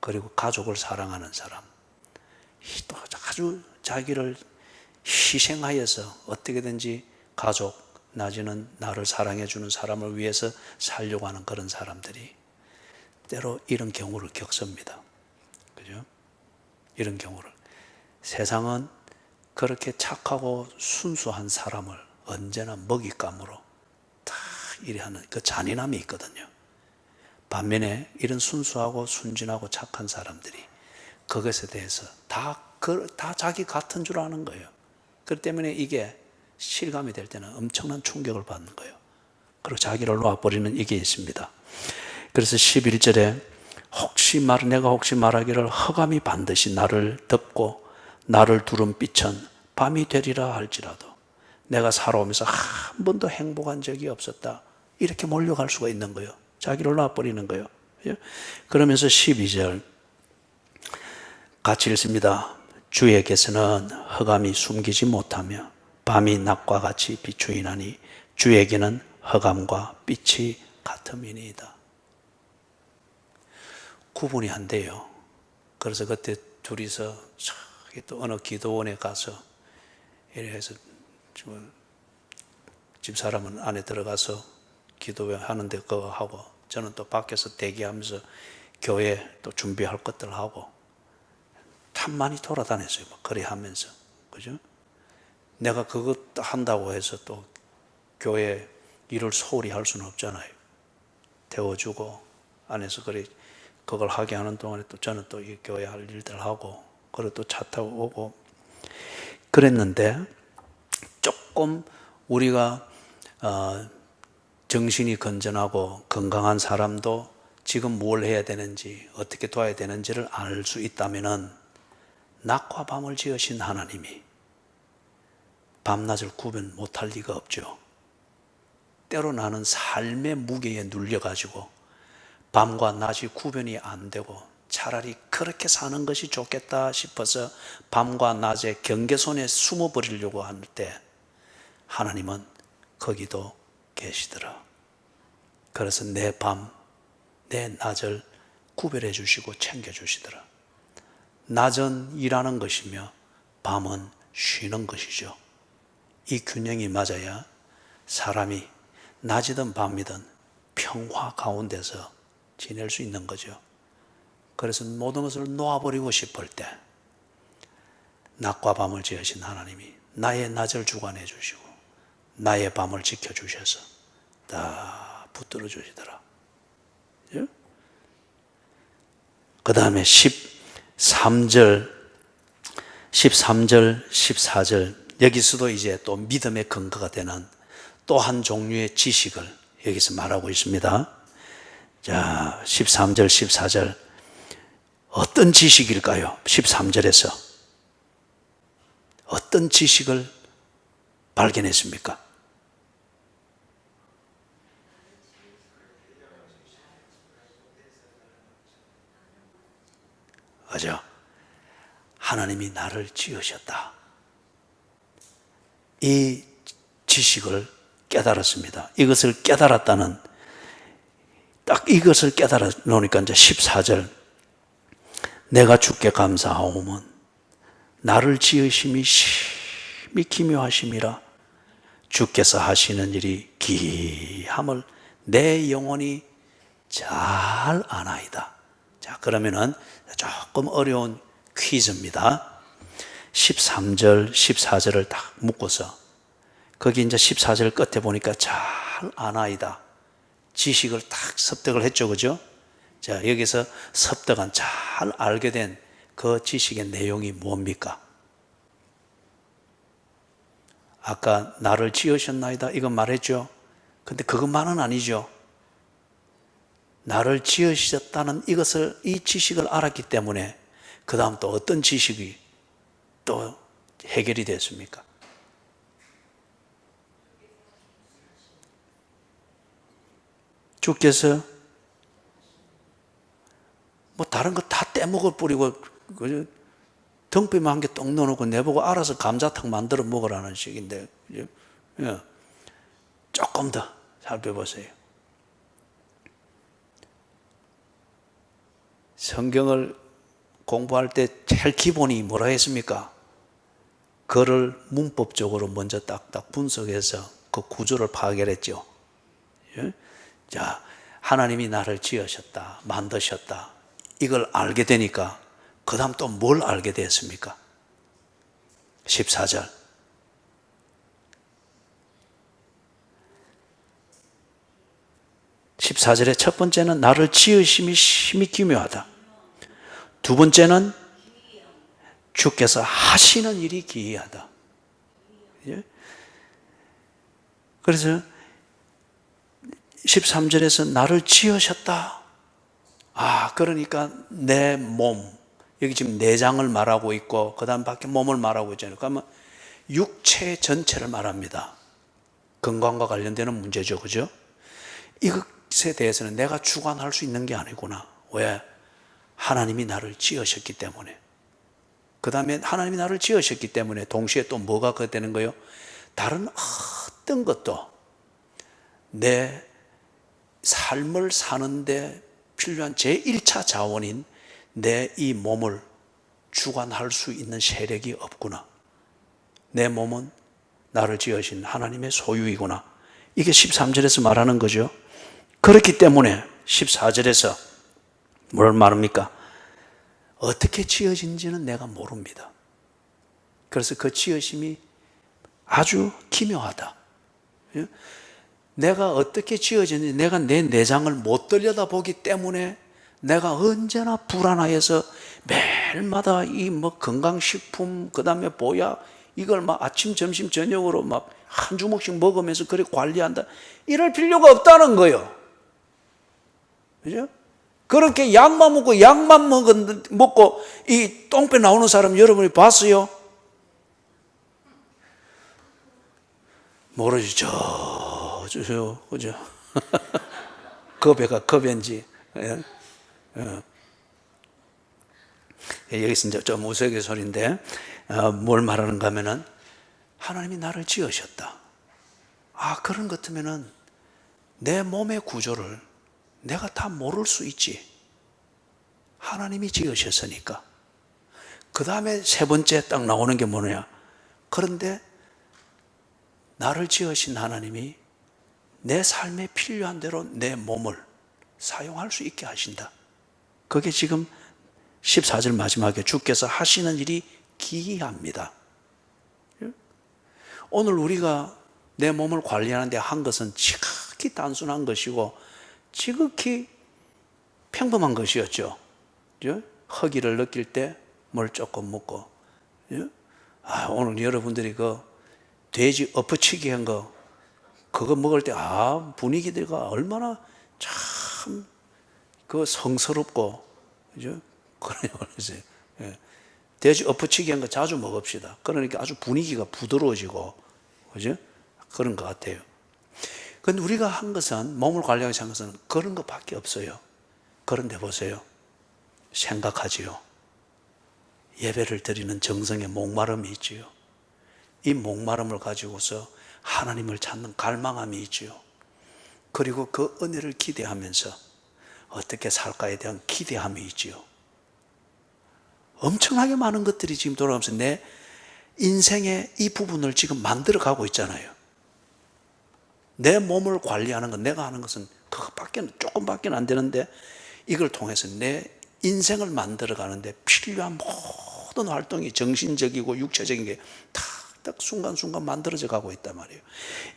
그리고 가족을 사랑하는 사람, 또 아주 자기를 희생하여서 어떻게든지 가족, 나중에는 나를 사랑해주는 사람을 위해서 살려고 하는 그런 사람들이 때로 이런 경우를 겪습니다. 그죠? 이런 경우를. 세상은 그렇게 착하고 순수한 사람을 언제나 먹잇감으로 다 이래 하는 그 잔인함이 있거든요. 반면에 이런 순수하고 순진하고 착한 사람들이 그것에 대해서 다 자기 같은 줄 아는 거예요. 그렇기 때문에 이게 실감이 될 때는 엄청난 충격을 받는 거예요. 그리고 자기를 놓아버리는 이게 있습니다. 그래서 11절에 내가 혹시 말하기를 흑암이 반드시 나를 덮고 나를 두른 빛은 밤이 되리라 할지라도 내가 살아오면서 한 번도 행복한 적이 없었다. 이렇게 몰려갈 수가 있는 거예요. 자기를 놔버리는 거예요. 그러면서 12절 같이 읽습니다. 주에게서는 흑암이 숨기지 못하며 밤이 낮과 같이 비추이나니 주에게는 흑암과 빛이 같음이니이다. 구분이 안 돼요. 그래서 그때 둘이서 또 어느 기도원에 가서 이래서 집사람은 안에 들어가서 기도하는데 그거 하고 저는 또 밖에서 대기하면서 교회 또 준비할 것들 하고 참 많이 돌아다녔어요. 그래 하면서. 그죠? 내가 그것 한다고 해서 또 교회 일을 소홀히 할 수는 없잖아요. 태워주고 안에서 그걸 하게 하는 동안에 또 저는 또 이 교회 할 일들 하고 그리고 또 차 타고 오고 그랬는데 조금 우리가 정신이 건전하고 건강한 사람도 지금 뭘 해야 되는지 어떻게 도와야 되는지를 알 수 있다면은 낮과 밤을 지으신 하나님이 밤낮을 구분 못할 리가 없죠. 때로 나는 삶의 무게에 눌려가지고 밤과 낮이 구분이 안 되고 차라리 그렇게 사는 것이 좋겠다 싶어서 밤과 낮의 경계선에 숨어버리려고 할 때 하나님은 거기도 계시더라. 그래서 내 밤, 내 낮을 구별해 주시고 챙겨 주시더라. 낮은 일하는 것이며 밤은 쉬는 것이죠. 이 균형이 맞아야 사람이 낮이든 밤이든 평화 가운데서 지낼 수 있는 거죠. 그래서 모든 것을 놓아버리고 싶을 때 낮과 밤을 지으신 하나님이 나의 낮을 주관해 주시고 나의 밤을 지켜주셔서 다 붙들어 주시더라. 그 다음에 13절 13절, 14절 여기서도 이제 또 믿음의 근거가 되는 또 한 종류의 지식을 여기서 말하고 있습니다. 자, 13절, 14절 어떤 지식일까요? 13절에서 어떤 지식을 발견했습니까? 그죠? 하나님이 나를 지으셨다. 이 지식을 깨달았습니다. 이것을 깨달았다는, 딱 이것을 깨달아 놓으니까 이제 14절, 내가 주께 감사하오면 나를 지으심이 심히 기묘하심이라 주께서 하시는 일이 기함을 내 영혼이 잘 아나이다. 자, 그러면은 조금 어려운 퀴즈입니다. 13절, 14절을 딱 묶어서 거기 이제 14절 끝에 보니까 잘 아나이다. 지식을 딱 습득을 했죠, 그죠? 자, 여기서 습득한 잘 알게 된 그 지식의 내용이 뭡니까? 아까 나를 지으셨나이다 이건 말했죠. 근데 그것만은 아니죠. 나를 지으셨다는 이것을, 이 지식을 알았기 때문에 그 다음 또 어떤 지식이 또 해결이 됐습니까? 주께서 뭐 다른 거 다 떼먹어 뿌리고 덩비만 한 개 떡 넣어놓고 내보고 알아서 감자탕 만들어 먹으라는 식인데, 예. 조금 더 살펴보세요. 성경을 공부할 때 제일 기본이 뭐라 했습니까? 그를 문법적으로 먼저 딱딱 분석해서 그 구조를 파악했죠. 예? 자, 하나님이 나를 지으셨다, 만드셨다, 이걸 알게 되니까 그 다음 또 뭘 알게 됐습니까? 14절. 14절의 첫 번째는 나를 지으심이 심히 기묘하다. 두 번째는 주께서 하시는 일이 기이하다. 그래서 13절에서 나를 지으셨다. 아, 그러니까 내 몸, 여기 지금 내장을 말하고 있고 그 다음 밖에 몸을 말하고 있잖아요. 그러면 육체 전체를 말합니다. 건강과 관련되는 문제죠, 그죠? 이것에 대해서는 내가 주관할 수 있는 게 아니구나. 왜? 하나님이 나를 지으셨기 때문에. 그 다음에 하나님이 나를 지으셨기 때문에 동시에 또 뭐가 되는 거예요? 다른 어떤 것도 내 삶을 사는데 필요한 제1차 자원인 내 이 몸을 주관할 수 있는 세력이 없구나. 내 몸은 나를 지으신 하나님의 소유이구나. 이게 13절에서 말하는 거죠. 그렇기 때문에 14절에서 뭘 말합니까? 어떻게 지어진지는 내가 모릅니다. 그래서 그 지으심이 아주 기묘하다. 내가 어떻게 지어졌는지 내가 내 내장을 못 들여다보기 때문에 내가 언제나 불안해서 매일마다 이 뭐 건강식품, 그 다음에 보약, 이걸 막 아침, 점심, 저녁으로 막 한 주먹씩 먹으면서 그렇게 관리한다. 이럴 필요가 없다는 거예요. 그죠? 그렇게 약만 먹고 이 똥배 나오는 사람 여러분이 봤어요? 모르죠. 그죠? 그 배가 그 배인지. 예? 여기서 이제 좀 우스갯소리인데, 뭘 말하는가 하면은, 하나님이 나를 지으셨다. 아, 그런 것 같으면은, 내 몸의 구조를 내가 다 모를 수 있지. 하나님이 지으셨으니까. 그 다음에 세 번째 딱 나오는 게 뭐냐. 그런데, 나를 지으신 하나님이 내 삶에 필요한 대로 내 몸을 사용할 수 있게 하신다. 그게 지금 14절 마지막에 주께서 하시는 일이 기이합니다. 오늘 우리가 내 몸을 관리하는데 한 것은 지극히 단순한 것이고 지극히 평범한 것이었죠. 허기를 느낄 때 뭘 조금 먹고, 오늘 여러분들이 그 돼지 엎어치기 한 거, 그거 먹을 때, 분위기가 얼마나 참, 그 성스럽고, 그죠? 그러세요. 돼지 엎어치기 한 거 자주 먹읍시다. 그러니까 아주 분위기가 부드러워지고, 그죠? 그런 것 같아요. 근데 우리가 한 것은, 몸을 관리하기 위한 것은 그런 것밖에 없어요. 그런데 보세요. 생각하지요. 예배를 드리는 정성의 목마름이 있지요. 이 목마름을 가지고서 하나님을 찾는 갈망함이 있지요. 그리고 그 은혜를 기대하면서 어떻게 살까에 대한 기대함이 있지요. 엄청나게 많은 것들이 지금 돌아오면서 내 인생의 이 부분을 지금 만들어 가고 있잖아요. 내 몸을 관리하는 것, 내가 하는 것은 조금밖에 안 되는데, 이걸 통해서 내 인생을 만들어 가는데 필요한 모든 활동이 정신적이고 육체적인 게 딱 순간순간 만들어져 가고 있단 말이에요.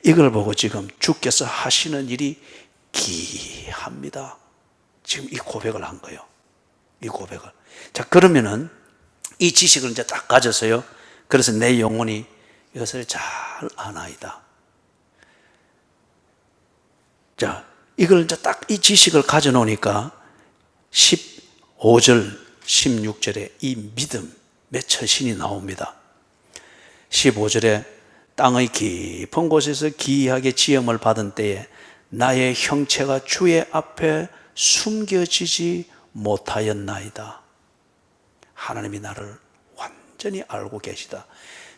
이걸 보고 지금 주께서 하시는 일이 기이합니다. 지금 이 고백을 한 거예요. 이 고백을. 자, 그러면은 이 지식을 이제 딱 가졌어요. 그래서 내 영혼이 이것을 잘 아나이다. 자, 이걸 이제 딱 이 지식을 가져놓으니까 15절, 16절에 이 믿음의 처신이 나옵니다. 15절에 땅의 깊은 곳에서 기이하게 지음을 받은 때에 나의 형체가 주의 앞에 숨겨지지 못하였나이다. 하나님이 나를 완전히 알고 계시다.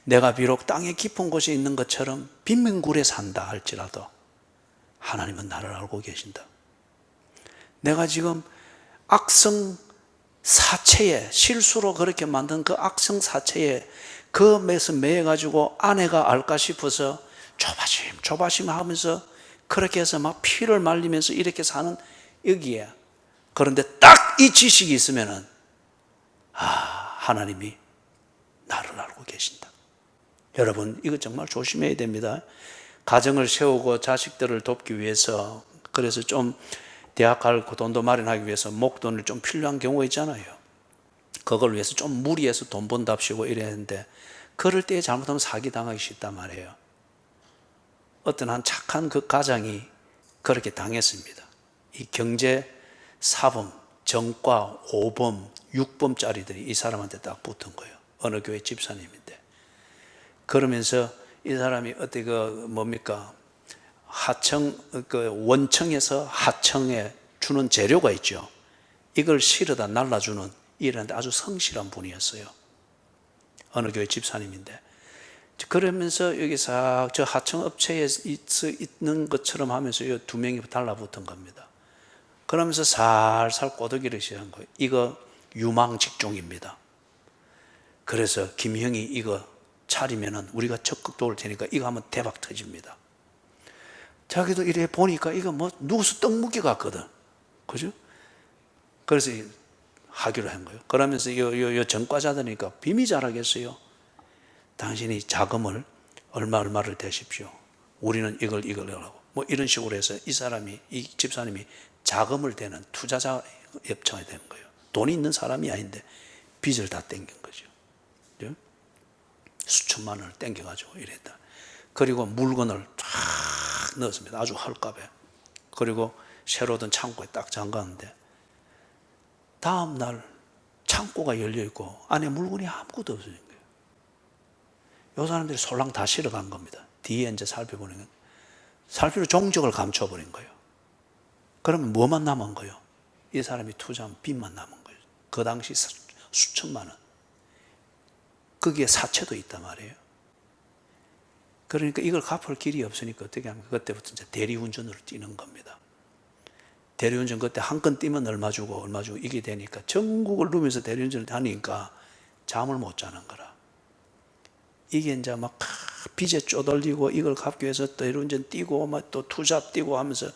내가 비록 땅의 깊은 곳에 있는 것처럼 빈민굴에 산다 할지라도 하나님은 나를 알고 계신다. 내가 지금 악성 사체에, 실수로 그렇게 만든 그 악성 사체에 그 매서 매여가지고 아내가 알까 싶어서 조바심 하면서 그렇게 해서 막 피를 말리면서 이렇게 사는 여기에, 그런데 딱 이 지식이 있으면은 하나님이 나를 알고 계신다. 여러분, 이거 정말 조심해야 됩니다. 가정을 세우고 자식들을 돕기 위해서, 그래서 좀 대학 갈 돈도 마련하기 위해서 목돈을 좀 필요한 경우가 있잖아요. 그걸 위해서 좀 무리해서 돈 번답시고 이랬는데, 그럴 때 잘못하면 사기당하기 쉽단 말이에요. 어떤 한 착한 그 가장이 그렇게 당했습니다. 이 경제 사범, 정과 5범, 6범짜리들이 이 사람한테 딱 붙은 거예요. 어느 교회 집사님인데. 그러면서 이 사람이 어떻게 하청, 원청에서 하청에 주는 재료가 있죠. 이걸 실어다 날라주는 일하는데 아주 성실한 분이었어요. 어느 교회 집사님인데. 그러면서 여기 싹 저 하청 업체에 있는 것처럼 하면서 이 두 명이 달라붙은 겁니다. 그러면서 살살 꼬드기를 시작한 거예요. 이거 유망 직종입니다. 그래서 김형이 이거 차리면은 우리가 적극 도울 테니까 이거 하면 대박 터집니다. 자기도 이래 보니까 이거 누구서 떡 묶이 같거든. 그죠? 그래서 하기로 한 거예요. 그러면서 요 전과자들이니까 빔이 잘하겠어요. 당신이 자금을 얼마를 대십시오. 우리는 이걸 하고. 이런 식으로 해서 이 집사님이 자금을 대는 투자자 협정이 된 거예요. 돈이 있는 사람이 아닌데 빚을 다 땡긴 거죠. 수천만 원을 땡겨가지고 이랬다. 그리고 물건을 쫙 넣었습니다. 아주 헐값에. 그리고 새로 든 창고에 딱 잠갔는데, 다음 날 창고가 열려있고 안에 물건이 아무것도 없어진 거예요. 이 사람들이 솔랑 다 실어간 겁니다. 뒤에 이제 살펴보는 종적을 감춰버린 거예요. 그러면 뭐만 남은 거예요? 이 사람이 투자한 빚만 남은 거예요. 그 당시 수천만 원. 거기에 사채도 있단 말이에요. 그러니까 이걸 갚을 길이 없으니까 어떻게 합니까? 그때부터 이제 대리운전으로 뛰는 겁니다. 대리운전 그때 한 건 뛰면 얼마 주고 이게 되니까 전국을 누면서 대리운전을 하니까 잠을 못 자는 거라. 이게 이제 막 빚에 쪼들리고 이걸 갚기 위해서 대리운전 뛰고 막 또 투잡 뛰고 하면서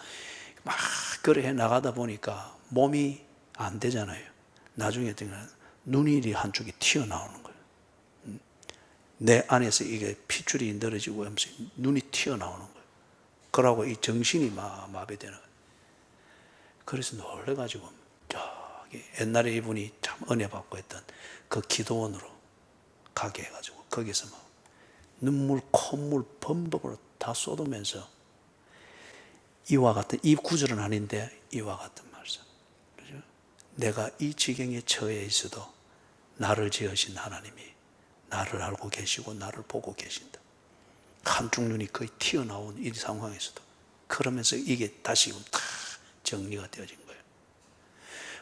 막 그래 해 나가다 보니까 몸이 안 되잖아요. 나중에 눈이 한쪽이 튀어나오는 거예요. 내 안에서 이게 핏줄이 늘어지고 하면서 눈이 튀어나오는 거예요. 그러고 이 정신이 마비되는 거예요. 그래서 놀래가지고 저기 옛날에 이분이 참 은혜 받고 했던 그 기도원으로 가게 해가지고 거기서 막 눈물, 콧물, 범벅으로 다 쏟으면서 이와 같은, 이 구절은 아닌데 이와 같은 말씀. 그죠? 내가 이 지경에 처해 있어도 나를 지으신 하나님이 나를 알고 계시고 나를 보고 계신다. 한쪽 눈이 거의 튀어나온 이 상황에서도 그러면서 이게 다시금 다 정리가 되어진 거예요.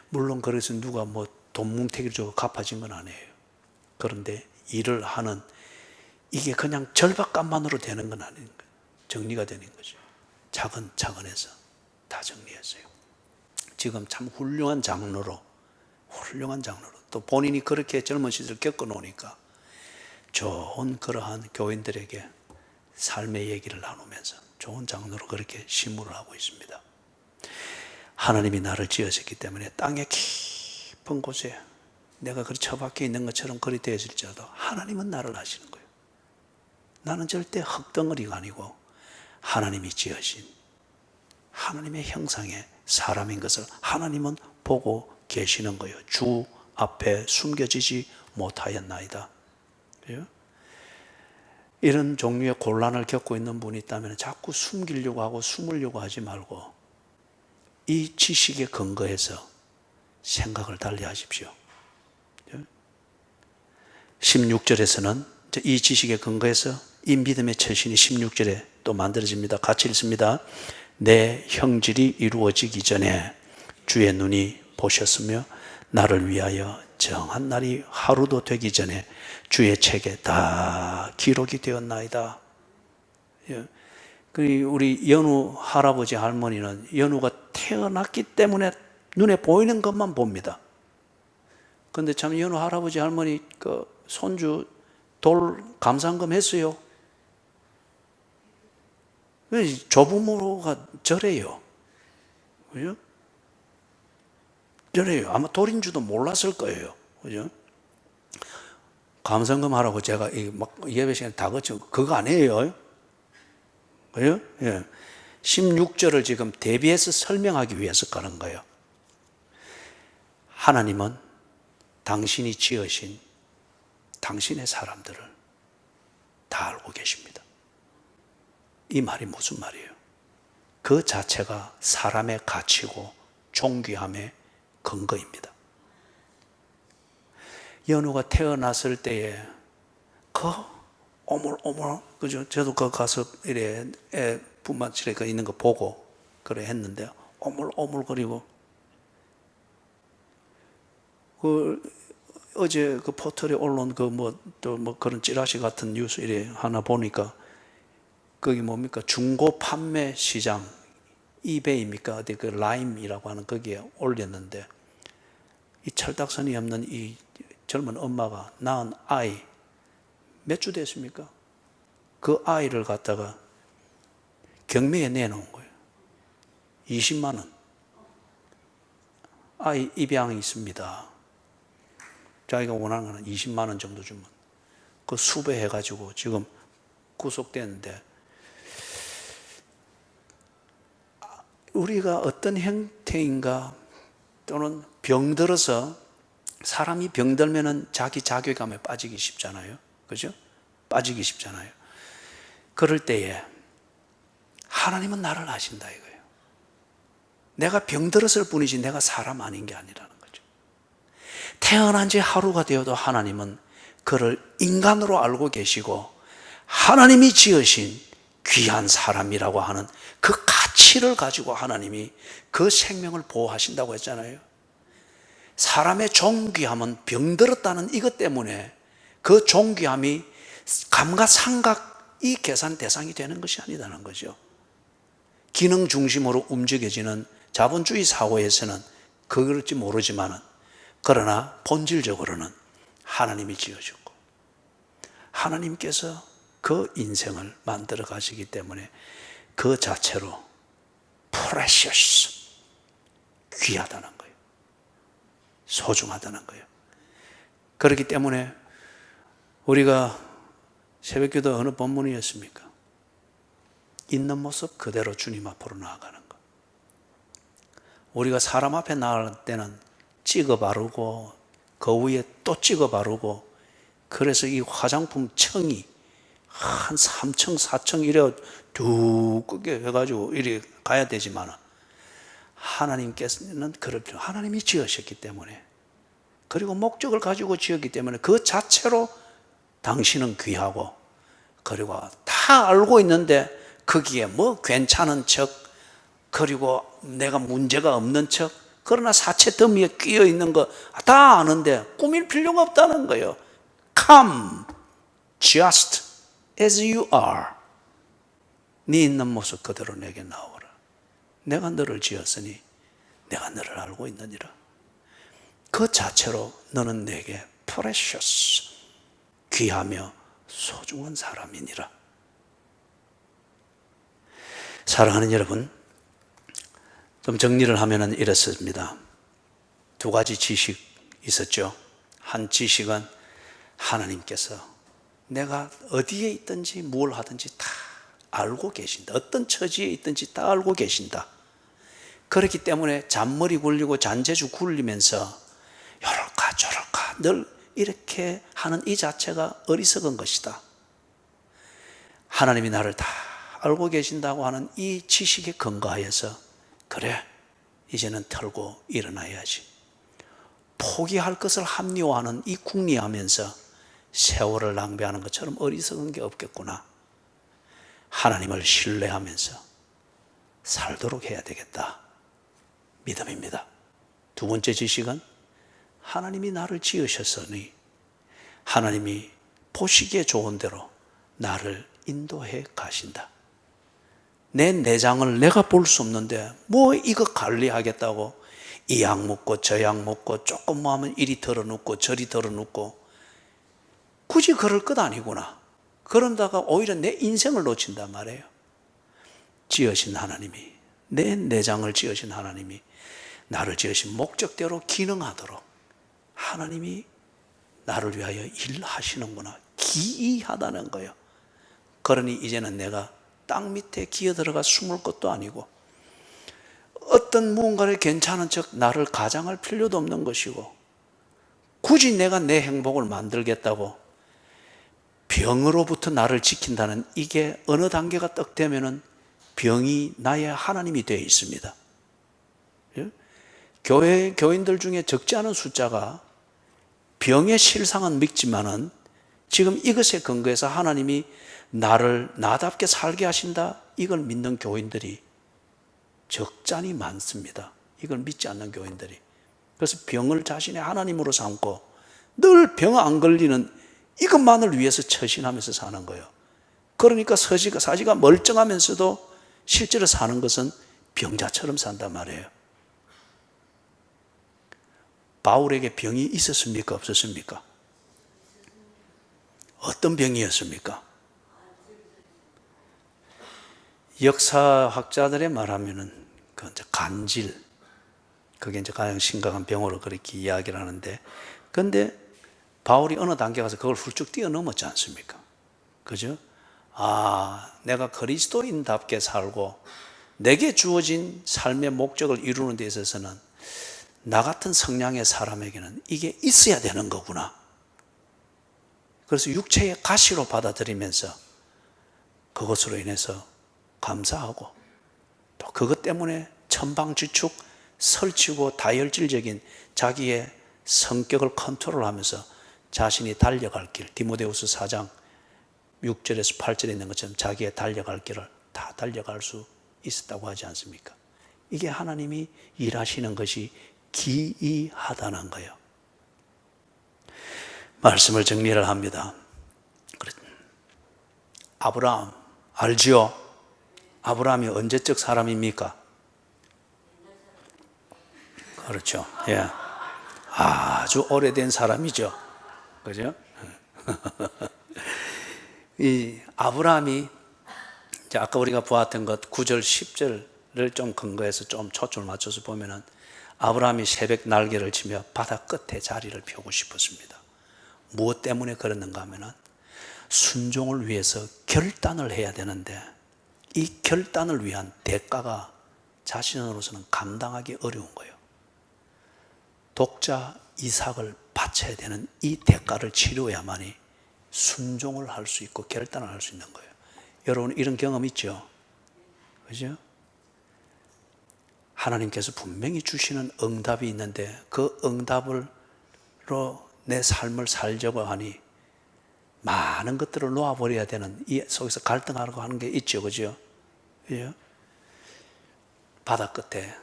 물론 그래서 누가 뭐 돈 뭉태기를 주고 갚아진 건 아니에요. 그런데 일을 하는 이게 그냥 절박감만으로 되는 건 아닌 거예요. 정리가 되는 거죠. 차근차근해서 다 정리했어요. 지금 참 훌륭한 장로로 또 본인이 그렇게 젊은 시절 겪어놓으니까 좋은 그러한 교인들에게 삶의 얘기를 나누면서 좋은 장로로 그렇게 심무를 하고 있습니다. 하나님이 나를 지으셨기 때문에 땅의 깊은 곳에 내가 그리 처박혀 있는 것처럼 그리 되었을지라도 하나님은 나를 아시는 거예요. 나는 절대 흙덩어리가 아니고 하나님이 지으신 하나님의 형상의 사람인 것을 하나님은 보고 계시는 거예요. 주 앞에 숨겨지지 못하였나이다. 그래요? 이런 종류의 곤란을 겪고 있는 분이 있다면 자꾸 숨기려고 하고 숨으려고 하지 말고 이 지식에 근거해서 생각을 달리 하십시오. 16절에서는 이 지식에 근거해서 이 믿음의 처신이 16절에 또 만들어집니다. 같이 읽습니다. 내 형질이 이루어지기 전에 주의 눈이 보셨으며 나를 위하여 정한 날이 하루도 되기 전에 주의 책에 다 기록이 되었나이다. 우리 연우 할아버지 할머니는 연우가 태어났기 때문에 눈에 보이는 것만 봅니다. 그런데 참 연우 할아버지 할머니 그 손주 돌 감상금 했어요. 조부모가 저래요. 그죠? 저래요. 아마 돌인 줄도 몰랐을 거예요. 그죠? 감상금 하라고 제가 막 예배 시간에 다 거쳐. 그거 아니에요. 그죠? 예. 16절을 지금 대비해서 설명하기 위해서 그런 거예요. 하나님은 당신이 지으신 당신의 사람들을 다 알고 계십니다. 이 말이 무슨 말이에요? 그 자체가 사람의 가치고 존귀함의 근거입니다. 연우가 태어났을 때에 오물오물, 그죠? 저도 그 가서 이래 애 분만실에 있는 거 보고 그래 했는데 오물오물거리고 어제 그 포털에 올라온 또 그런 찌라시 같은 뉴스 이래 하나 보니까 거기 뭡니까? 중고 판매 시장 이베이입니까? 어디 그 라임이라고 하는 거기에 올렸는데 이 철딱선이 없는 이 젊은 엄마가 낳은 아이 몇 주 됐습니까? 그 아이를 갖다가 경매에 내놓은 거예요. 20만 원. 아이 입양이 있습니다. 자기가 원하는 건 20만 원 정도 주면 그 수배해가지고 지금 구속됐는데 우리가 어떤 형태인가 또는 병들어서 사람이 병들면은 자기 자괴감에 빠지기 쉽잖아요. 그죠? 빠지기 쉽잖아요. 그럴 때에 하나님은 나를 아신다 이거예요. 내가 병들었을 뿐이지 내가 사람 아닌 게 아니라는 거죠. 태어난 지 하루가 되어도 하나님은 그를 인간으로 알고 계시고 하나님이 지으신 귀한 사람이라고 하는 그 가치를 가지고 하나님이 그 생명을 보호하신다고 했잖아요. 사람의 존귀함은 병들었다는 이것 때문에 그 존귀함이 감가상각이 계산 대상이 되는 것이 아니라는 거죠. 기능 중심으로 움직여지는 자본주의 사회에서는 그럴지 모르지만 그러나 본질적으로는 하나님이 지어주고 하나님께서 그 인생을 만들어 가시기 때문에 그 자체로 precious, 귀하다는 거예요. 소중하다는 거예요. 그렇기 때문에 우리가 새벽기도 어느 본문이었습니까? 있는 모습 그대로 주님 앞으로 나아가는 것. 우리가 사람 앞에 나갈 때는 찍어 바르고 그 위에 또 찍어 바르고 그래서 이 화장품 청이 한 3층, 4층 이래 두껍게 해가지고 이래 가야 되지만 하나님께서는 하나님이 지으셨기 때문에, 그리고 목적을 가지고 지었기 때문에 그 자체로 당신은 귀하고, 그리고 다 알고 있는데 거기에 뭐 괜찮은 척, 그리고 내가 문제가 없는 척, 그러나 사체 더미에 끼어 있는 거 다 아는데 꾸밀 필요가 없다는 거예요. Come just as you are. 네 있는 모습 그대로 내게 나오라. 내가 너를 지었으니 내가 너를 알고 있느니라. 그 자체로 너는 내게 precious, 귀하며 소중한 사람이니라. 사랑하는 여러분, 좀 정리를 하면 이렇습니다. 두 가지 지식 있었죠. 한 지식은 하나님께서 내가 어디에 있든지 뭘 하든지 다 알고 계신다. 어떤 처지에 있든지 다 알고 계신다. 그렇기 때문에 잔머리 굴리고 잔재주 굴리면서 요럴까 저럴까 늘 이렇게 하는 이 자체가 어리석은 것이다. 하나님이 나를 다 알고 계신다고 하는 이 지식에 근거하여서 그래, 이제는 털고 일어나야지. 포기할 것을 합리화하는 이 궁리하면서 세월을 낭비하는 것처럼 어리석은 게 없겠구나. 하나님을 신뢰하면서 살도록 해야 되겠다. 믿음입니다. 두 번째 지식은 하나님이 나를 지으셨으니 하나님이 보시기에 좋은 대로 나를 인도해 가신다. 내 내장을 내가 볼 수 없는데 뭐 이거 관리하겠다고 이 약 먹고 저 약 먹고 조금 뭐 하면 이리 덜어놓고 저리 덜어놓고 굳이 그럴 것 아니구나. 그런다가 오히려 내 인생을 놓친단 말이에요. 지으신 하나님이, 내 내장을 지으신 하나님이 나를 지으신 목적대로 기능하도록 하나님이 나를 위하여 일하시는구나. 기이하다는 거예요. 그러니 이제는 내가 땅 밑에 기어 들어가 숨을 것도 아니고 어떤 무언가를 괜찮은 척 나를 가장할 필요도 없는 것이고, 굳이 내가 내 행복을 만들겠다고 병으로부터 나를 지킨다는 이게 어느 단계가 딱 되면은 병이 나의 하나님이 되어 있습니다. 교인들 중에 적지 않은 숫자가 병의 실상은 믿지만은 지금 이것에 근거해서 하나님이 나를 나답게 살게 하신다, 이걸 믿는 교인들이 적잖이 많습니다. 이걸 믿지 않는 교인들이. 그래서 병을 자신의 하나님으로 삼고 늘 병 안 걸리는 이것만을 위해서 처신하면서 사는 거예요. 그러니까 사지가 멀쩡하면서도 실제로 사는 것은 병자처럼 산단 말이에요. 바울에게 병이 있었습니까? 없었습니까? 어떤 병이었습니까? 역사학자들의 말하면은 그 이제 간질, 그게 이제 가장 심각한 병으로 그렇게 이야기를 하는데, 그런데 바울이 어느 단계 가서 그걸 훌쩍 뛰어넘었지 않습니까? 그죠? 아, 내가 그리스도인답게 살고 내게 주어진 삶의 목적을 이루는 데 있어서는 나 같은 성향의 사람에게는 이게 있어야 되는 거구나. 그래서 육체의 가시로 받아들이면서 그것으로 인해서 감사하고, 또 그것 때문에 천방지축 설치고 다혈질적인 자기의 성격을 컨트롤하면서 자신이 달려갈 길, 디모데후서 4장 6절에서 8절에 있는 것처럼 자기의 달려갈 길을 다 달려갈 수 있었다고 하지 않습니까? 이게 하나님이 일하시는 것이 기이하다는 거예요. 말씀을 정리를 합니다. 아브라함 알지요? 아브라함이 언제적 사람입니까? 그렇죠. 예. 아주 오래된 사람이죠. 그죠? 이 아브라함이 이제 아까 우리가 보았던 것 9절, 10절을 좀 근거해서 좀 초점을 맞춰서 보면은 아브라함이 새벽 날개를 치며 바다 끝에 자리를 펴고 싶었습니다. 무엇 때문에 그랬는가 하면은 순종을 위해서 결단을 해야 되는데 이 결단을 위한 대가가 자신으로서는 감당하기 어려운 거예요. 독자 이삭을 바쳐야 되는 이 대가를 치료해야만이 순종을 할 수 있고 결단을 할 수 있는 거예요. 여러분 이런 경험 있죠? 그죠? 하나님께서 분명히 주시는 응답이 있는데 그 응답으로 내 삶을 살려고 하니 많은 것들을 놓아버려야 되는, 이 속에서 갈등하고 하는 게 있죠. 그죠? 그죠? 바다 끝에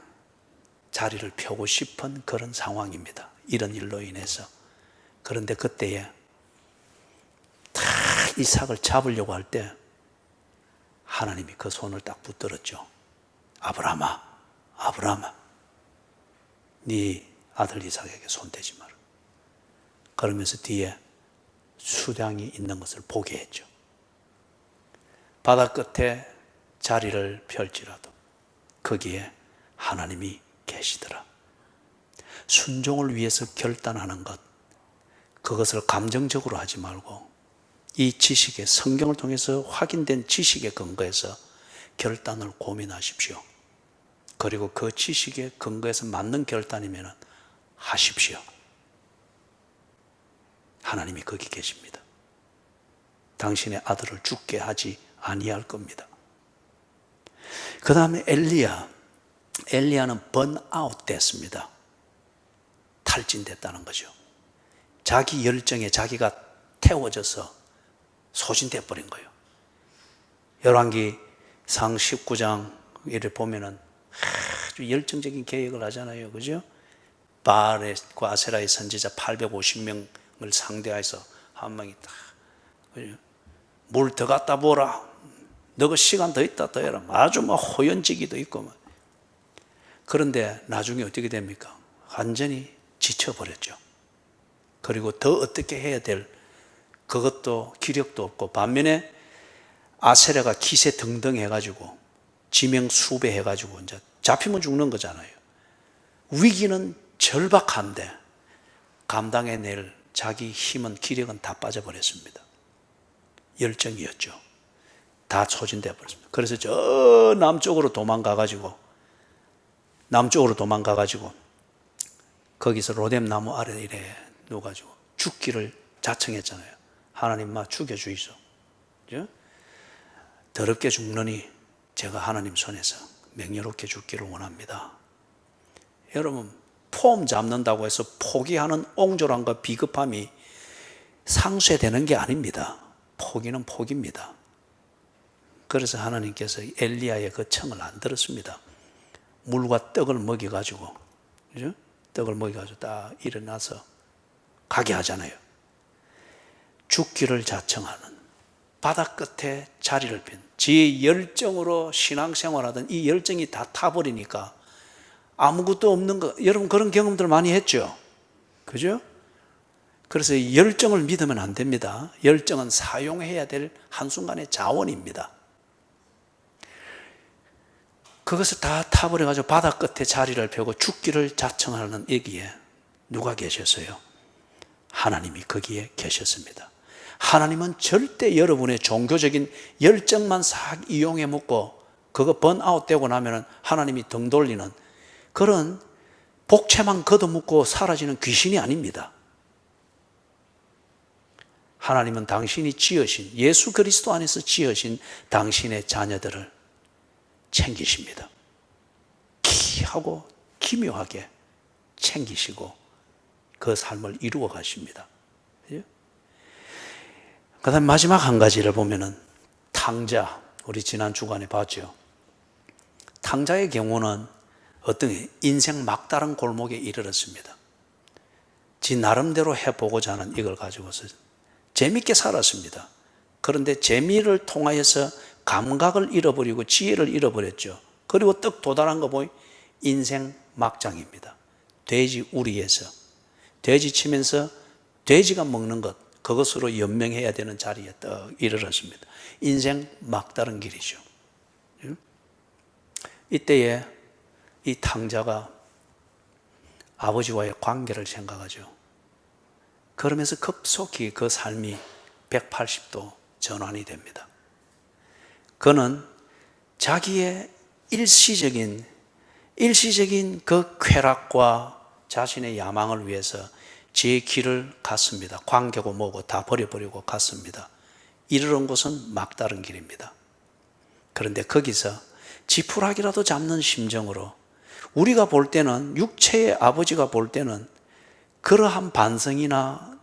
자리를 펴고 싶은 그런 상황입니다. 이런 일로 인해서. 그런데 그때에 딱 이삭을 잡으려고 할 때 하나님이 그 손을 딱 붙들었죠. 아브라함아, 아브라함아, 네 아들 이삭에게 손대지 마라. 그러면서 뒤에 수량이 있는 것을 보게 했죠. 바다 끝에 자리를 펼지라도 거기에 하나님이 계시더라. 순종을 위해서 결단하는 것, 그것을 감정적으로 하지 말고 이 지식에, 성경을 통해서 확인된 지식에 근거해서 결단을 고민하십시오. 그리고 그 지식에 근거해서 맞는 결단이면 하십시오. 하나님이 거기 계십니다. 당신의 아들을 죽게 하지 아니할 겁니다. 그 다음에 엘리야는 번아웃 됐습니다. 탈진됐다는 거죠. 자기 열정에 자기가 태워져서 소진돼 버린 거예요. 열왕기상 19장 이를 보면은 아주 열정적인 계획을 하잖아요. 그죠? 바알과 아세라의 선지자 850명을 상대해서 한 명이 딱, 물 더 갖다 보라. 너가 시간 더 있다 더 해라. 아주 막 호연지기도 있고. 그런데 나중에 어떻게 됩니까? 완전히 지쳐버렸죠. 그리고 더 어떻게 해야 될 그것도 기력도 없고, 반면에 아세라가 기세 등등 해가지고 지명수배 해가지고 이제 잡히면 죽는 거잖아요. 위기는 절박한데 감당해낼 자기 힘은, 기력은 다 빠져버렸습니다. 열정이었죠. 다 소진되어 버렸습니다. 그래서 저 남쪽으로 도망가가지고 거기서 로뎀 나무 아래 이래 누워가지고 죽기를 자청했잖아요. 하나님 마 죽여주이소. 그죠? 더럽게 죽느니 제가 하나님 손에서 명예롭게 죽기를 원합니다. 여러분, 폼 잡는다고 해서 포기하는 옹졸함과 비겁함이 상쇄되는 게 아닙니다. 포기는 포기입니다. 그래서 하나님께서 엘리야의 그 청을 안 들었습니다. 물과 떡을 먹여가지고, 그죠? 떡을 먹여가지고 딱 일어나서 가게 하잖아요. 죽기를 자청하는, 바다 끝에 자리를 핀, 지의 열정으로 신앙생활하던 이 열정이 다 타버리니까 아무것도 없는 거, 여러분 그런 경험들 많이 했죠? 그죠? 그래서 열정을 믿으면 안 됩니다. 열정은 사용해야 될 한순간의 자원입니다. 그것을 다 타버려가지고 바다 끝에 자리를 펴고 죽기를 자청하는 여기에 누가 계셨어요? 하나님이 거기에 계셨습니다. 하나님은 절대 여러분의 종교적인 열정만 싹 이용해 먹고 그거 번아웃 되고 나면 하나님이 등 돌리는 그런 복채만 걷어먹고 사라지는 귀신이 아닙니다. 하나님은 당신이 지으신, 예수 그리스도 안에서 지으신 당신의 자녀들을 챙기십니다. 귀하고 기묘하게 챙기시고 그 삶을 이루어 가십니다. 그 다음 마지막 한 가지를 보면은 탕자, 우리 지난 주간에 봤죠. 탕자의 경우는 어떤 인생 막다른 골목에 이르렀습니다. 지 나름대로 해보고자 하는 이걸 가지고서 재밌게 살았습니다. 그런데 재미를 통하여서 감각을 잃어버리고 지혜를 잃어버렸죠. 그리고 떡 도달한 거 보니 인생 막장입니다. 돼지 우리에서 돼지 치면서 돼지가 먹는 것, 그것으로 연명해야 되는 자리에 딱 이르렀습니다. 인생 막다른 길이죠. 이때에 이 탕자가 아버지와의 관계를 생각하죠. 그러면서 급속히 그 삶이 180도 전환이 됩니다. 그는 자기의 일시적인 그 쾌락과 자신의 야망을 위해서 제 길을 갔습니다. 관계고 뭐고 다 버려버리고 갔습니다. 이르는 곳은 막다른 길입니다. 그런데 거기서 지푸라기라도 잡는 심정으로 우리가 볼 때는, 육체의 아버지가 볼 때는 그러한 반성이나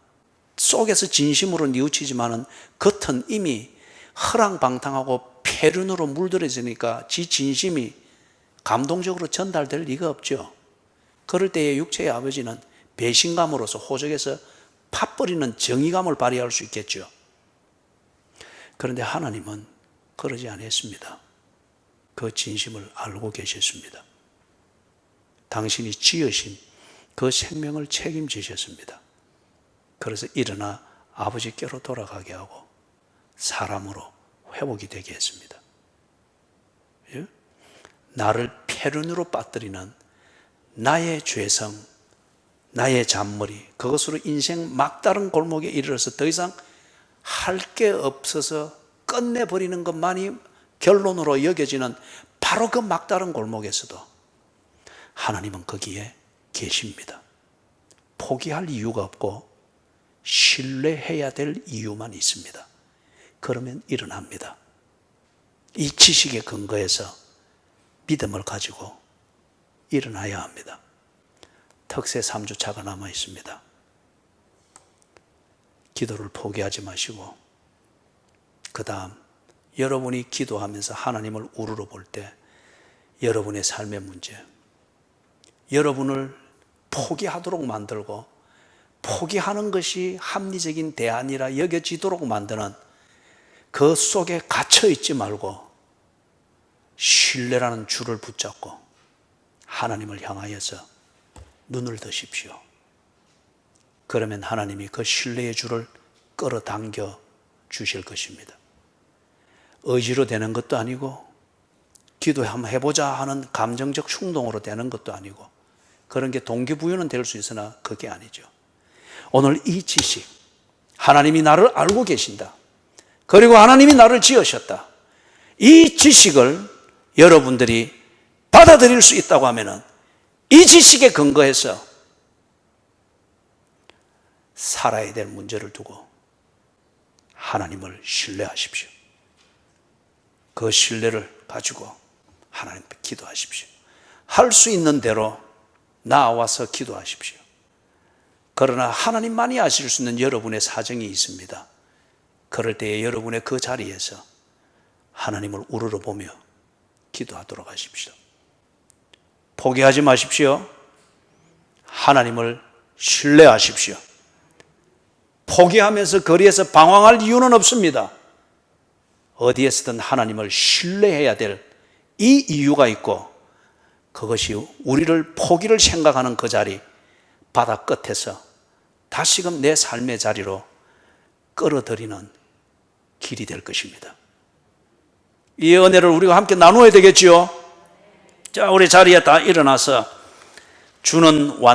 속에서 진심으로 뉘우치지만은 겉은 이미 허랑방탕하고 폐륜으로 물들어지니까 지 진심이 감동적으로 전달될 리가 없죠. 그럴 때에 육체의 아버지는 배신감으로서 호적에서 팥버리는 정의감을 발휘할 수 있겠죠. 그런데 하나님은 그러지 않았습니다. 그 진심을 알고 계셨습니다. 당신이 지으신 그 생명을 책임지셨습니다. 그래서 일어나 아버지께로 돌아가게 하고 사람으로 회복이 되게 했습니다. 예? 나를 폐륜으로 빠뜨리는 나의 죄성, 나의 잔머리, 그것으로 인생 막다른 골목에 이르러서 더 이상 할 게 없어서 끝내버리는 것만이 결론으로 여겨지는 바로 그 막다른 골목에서도 하나님은 거기에 계십니다. 포기할 이유가 없고 신뢰해야 될 이유만 있습니다. 그러면 일어납니다. 이 지식에 근거해서 믿음을 가지고 일어나야 합니다. 특세 3주차가 남아 있습니다. 기도를 포기하지 마시고 그 다음 여러분이 기도하면서 하나님을 우러러 볼 때 여러분의 삶의 문제, 여러분을 포기하도록 만들고 포기하는 것이 합리적인 대안이라 여겨지도록 만드는 그 속에 갇혀 있지 말고 신뢰라는 줄을 붙잡고 하나님을 향하여서 눈을 드십시오. 그러면 하나님이 그 신뢰의 줄을 끌어당겨 주실 것입니다. 의지로 되는 것도 아니고 기도 한번 해보자 하는 감정적 충동으로 되는 것도 아니고 그런 게 동기부여는 될 수 있으나 그게 아니죠. 오늘 이 지식, 하나님이 나를 알고 계신다. 그리고 하나님이 나를 지으셨다. 이 지식을 여러분들이 받아들일 수 있다고 하면은 이 지식에 근거해서 살아야 될 문제를 두고 하나님을 신뢰하십시오. 그 신뢰를 가지고 하나님께 기도하십시오. 할 수 있는 대로 나와서 기도하십시오. 그러나 하나님만이 아실 수 있는 여러분의 사정이 있습니다. 그럴 때에 여러분의 그 자리에서 하나님을 우러러 보며 기도하도록 하십시오. 포기하지 마십시오. 하나님을 신뢰하십시오. 포기하면서 거리에서 방황할 이유는 없습니다. 어디에서든 하나님을 신뢰해야 될 이 이유가 있고 그것이 우리를 포기를 생각하는 그 자리, 바다 끝에서 다시금 내 삶의 자리로 끌어들이는 길이 될 것입니다. 이 은혜를 우리가 함께 나누어야 되겠지요. 자, 우리 자리에 다 일어나서 주는 완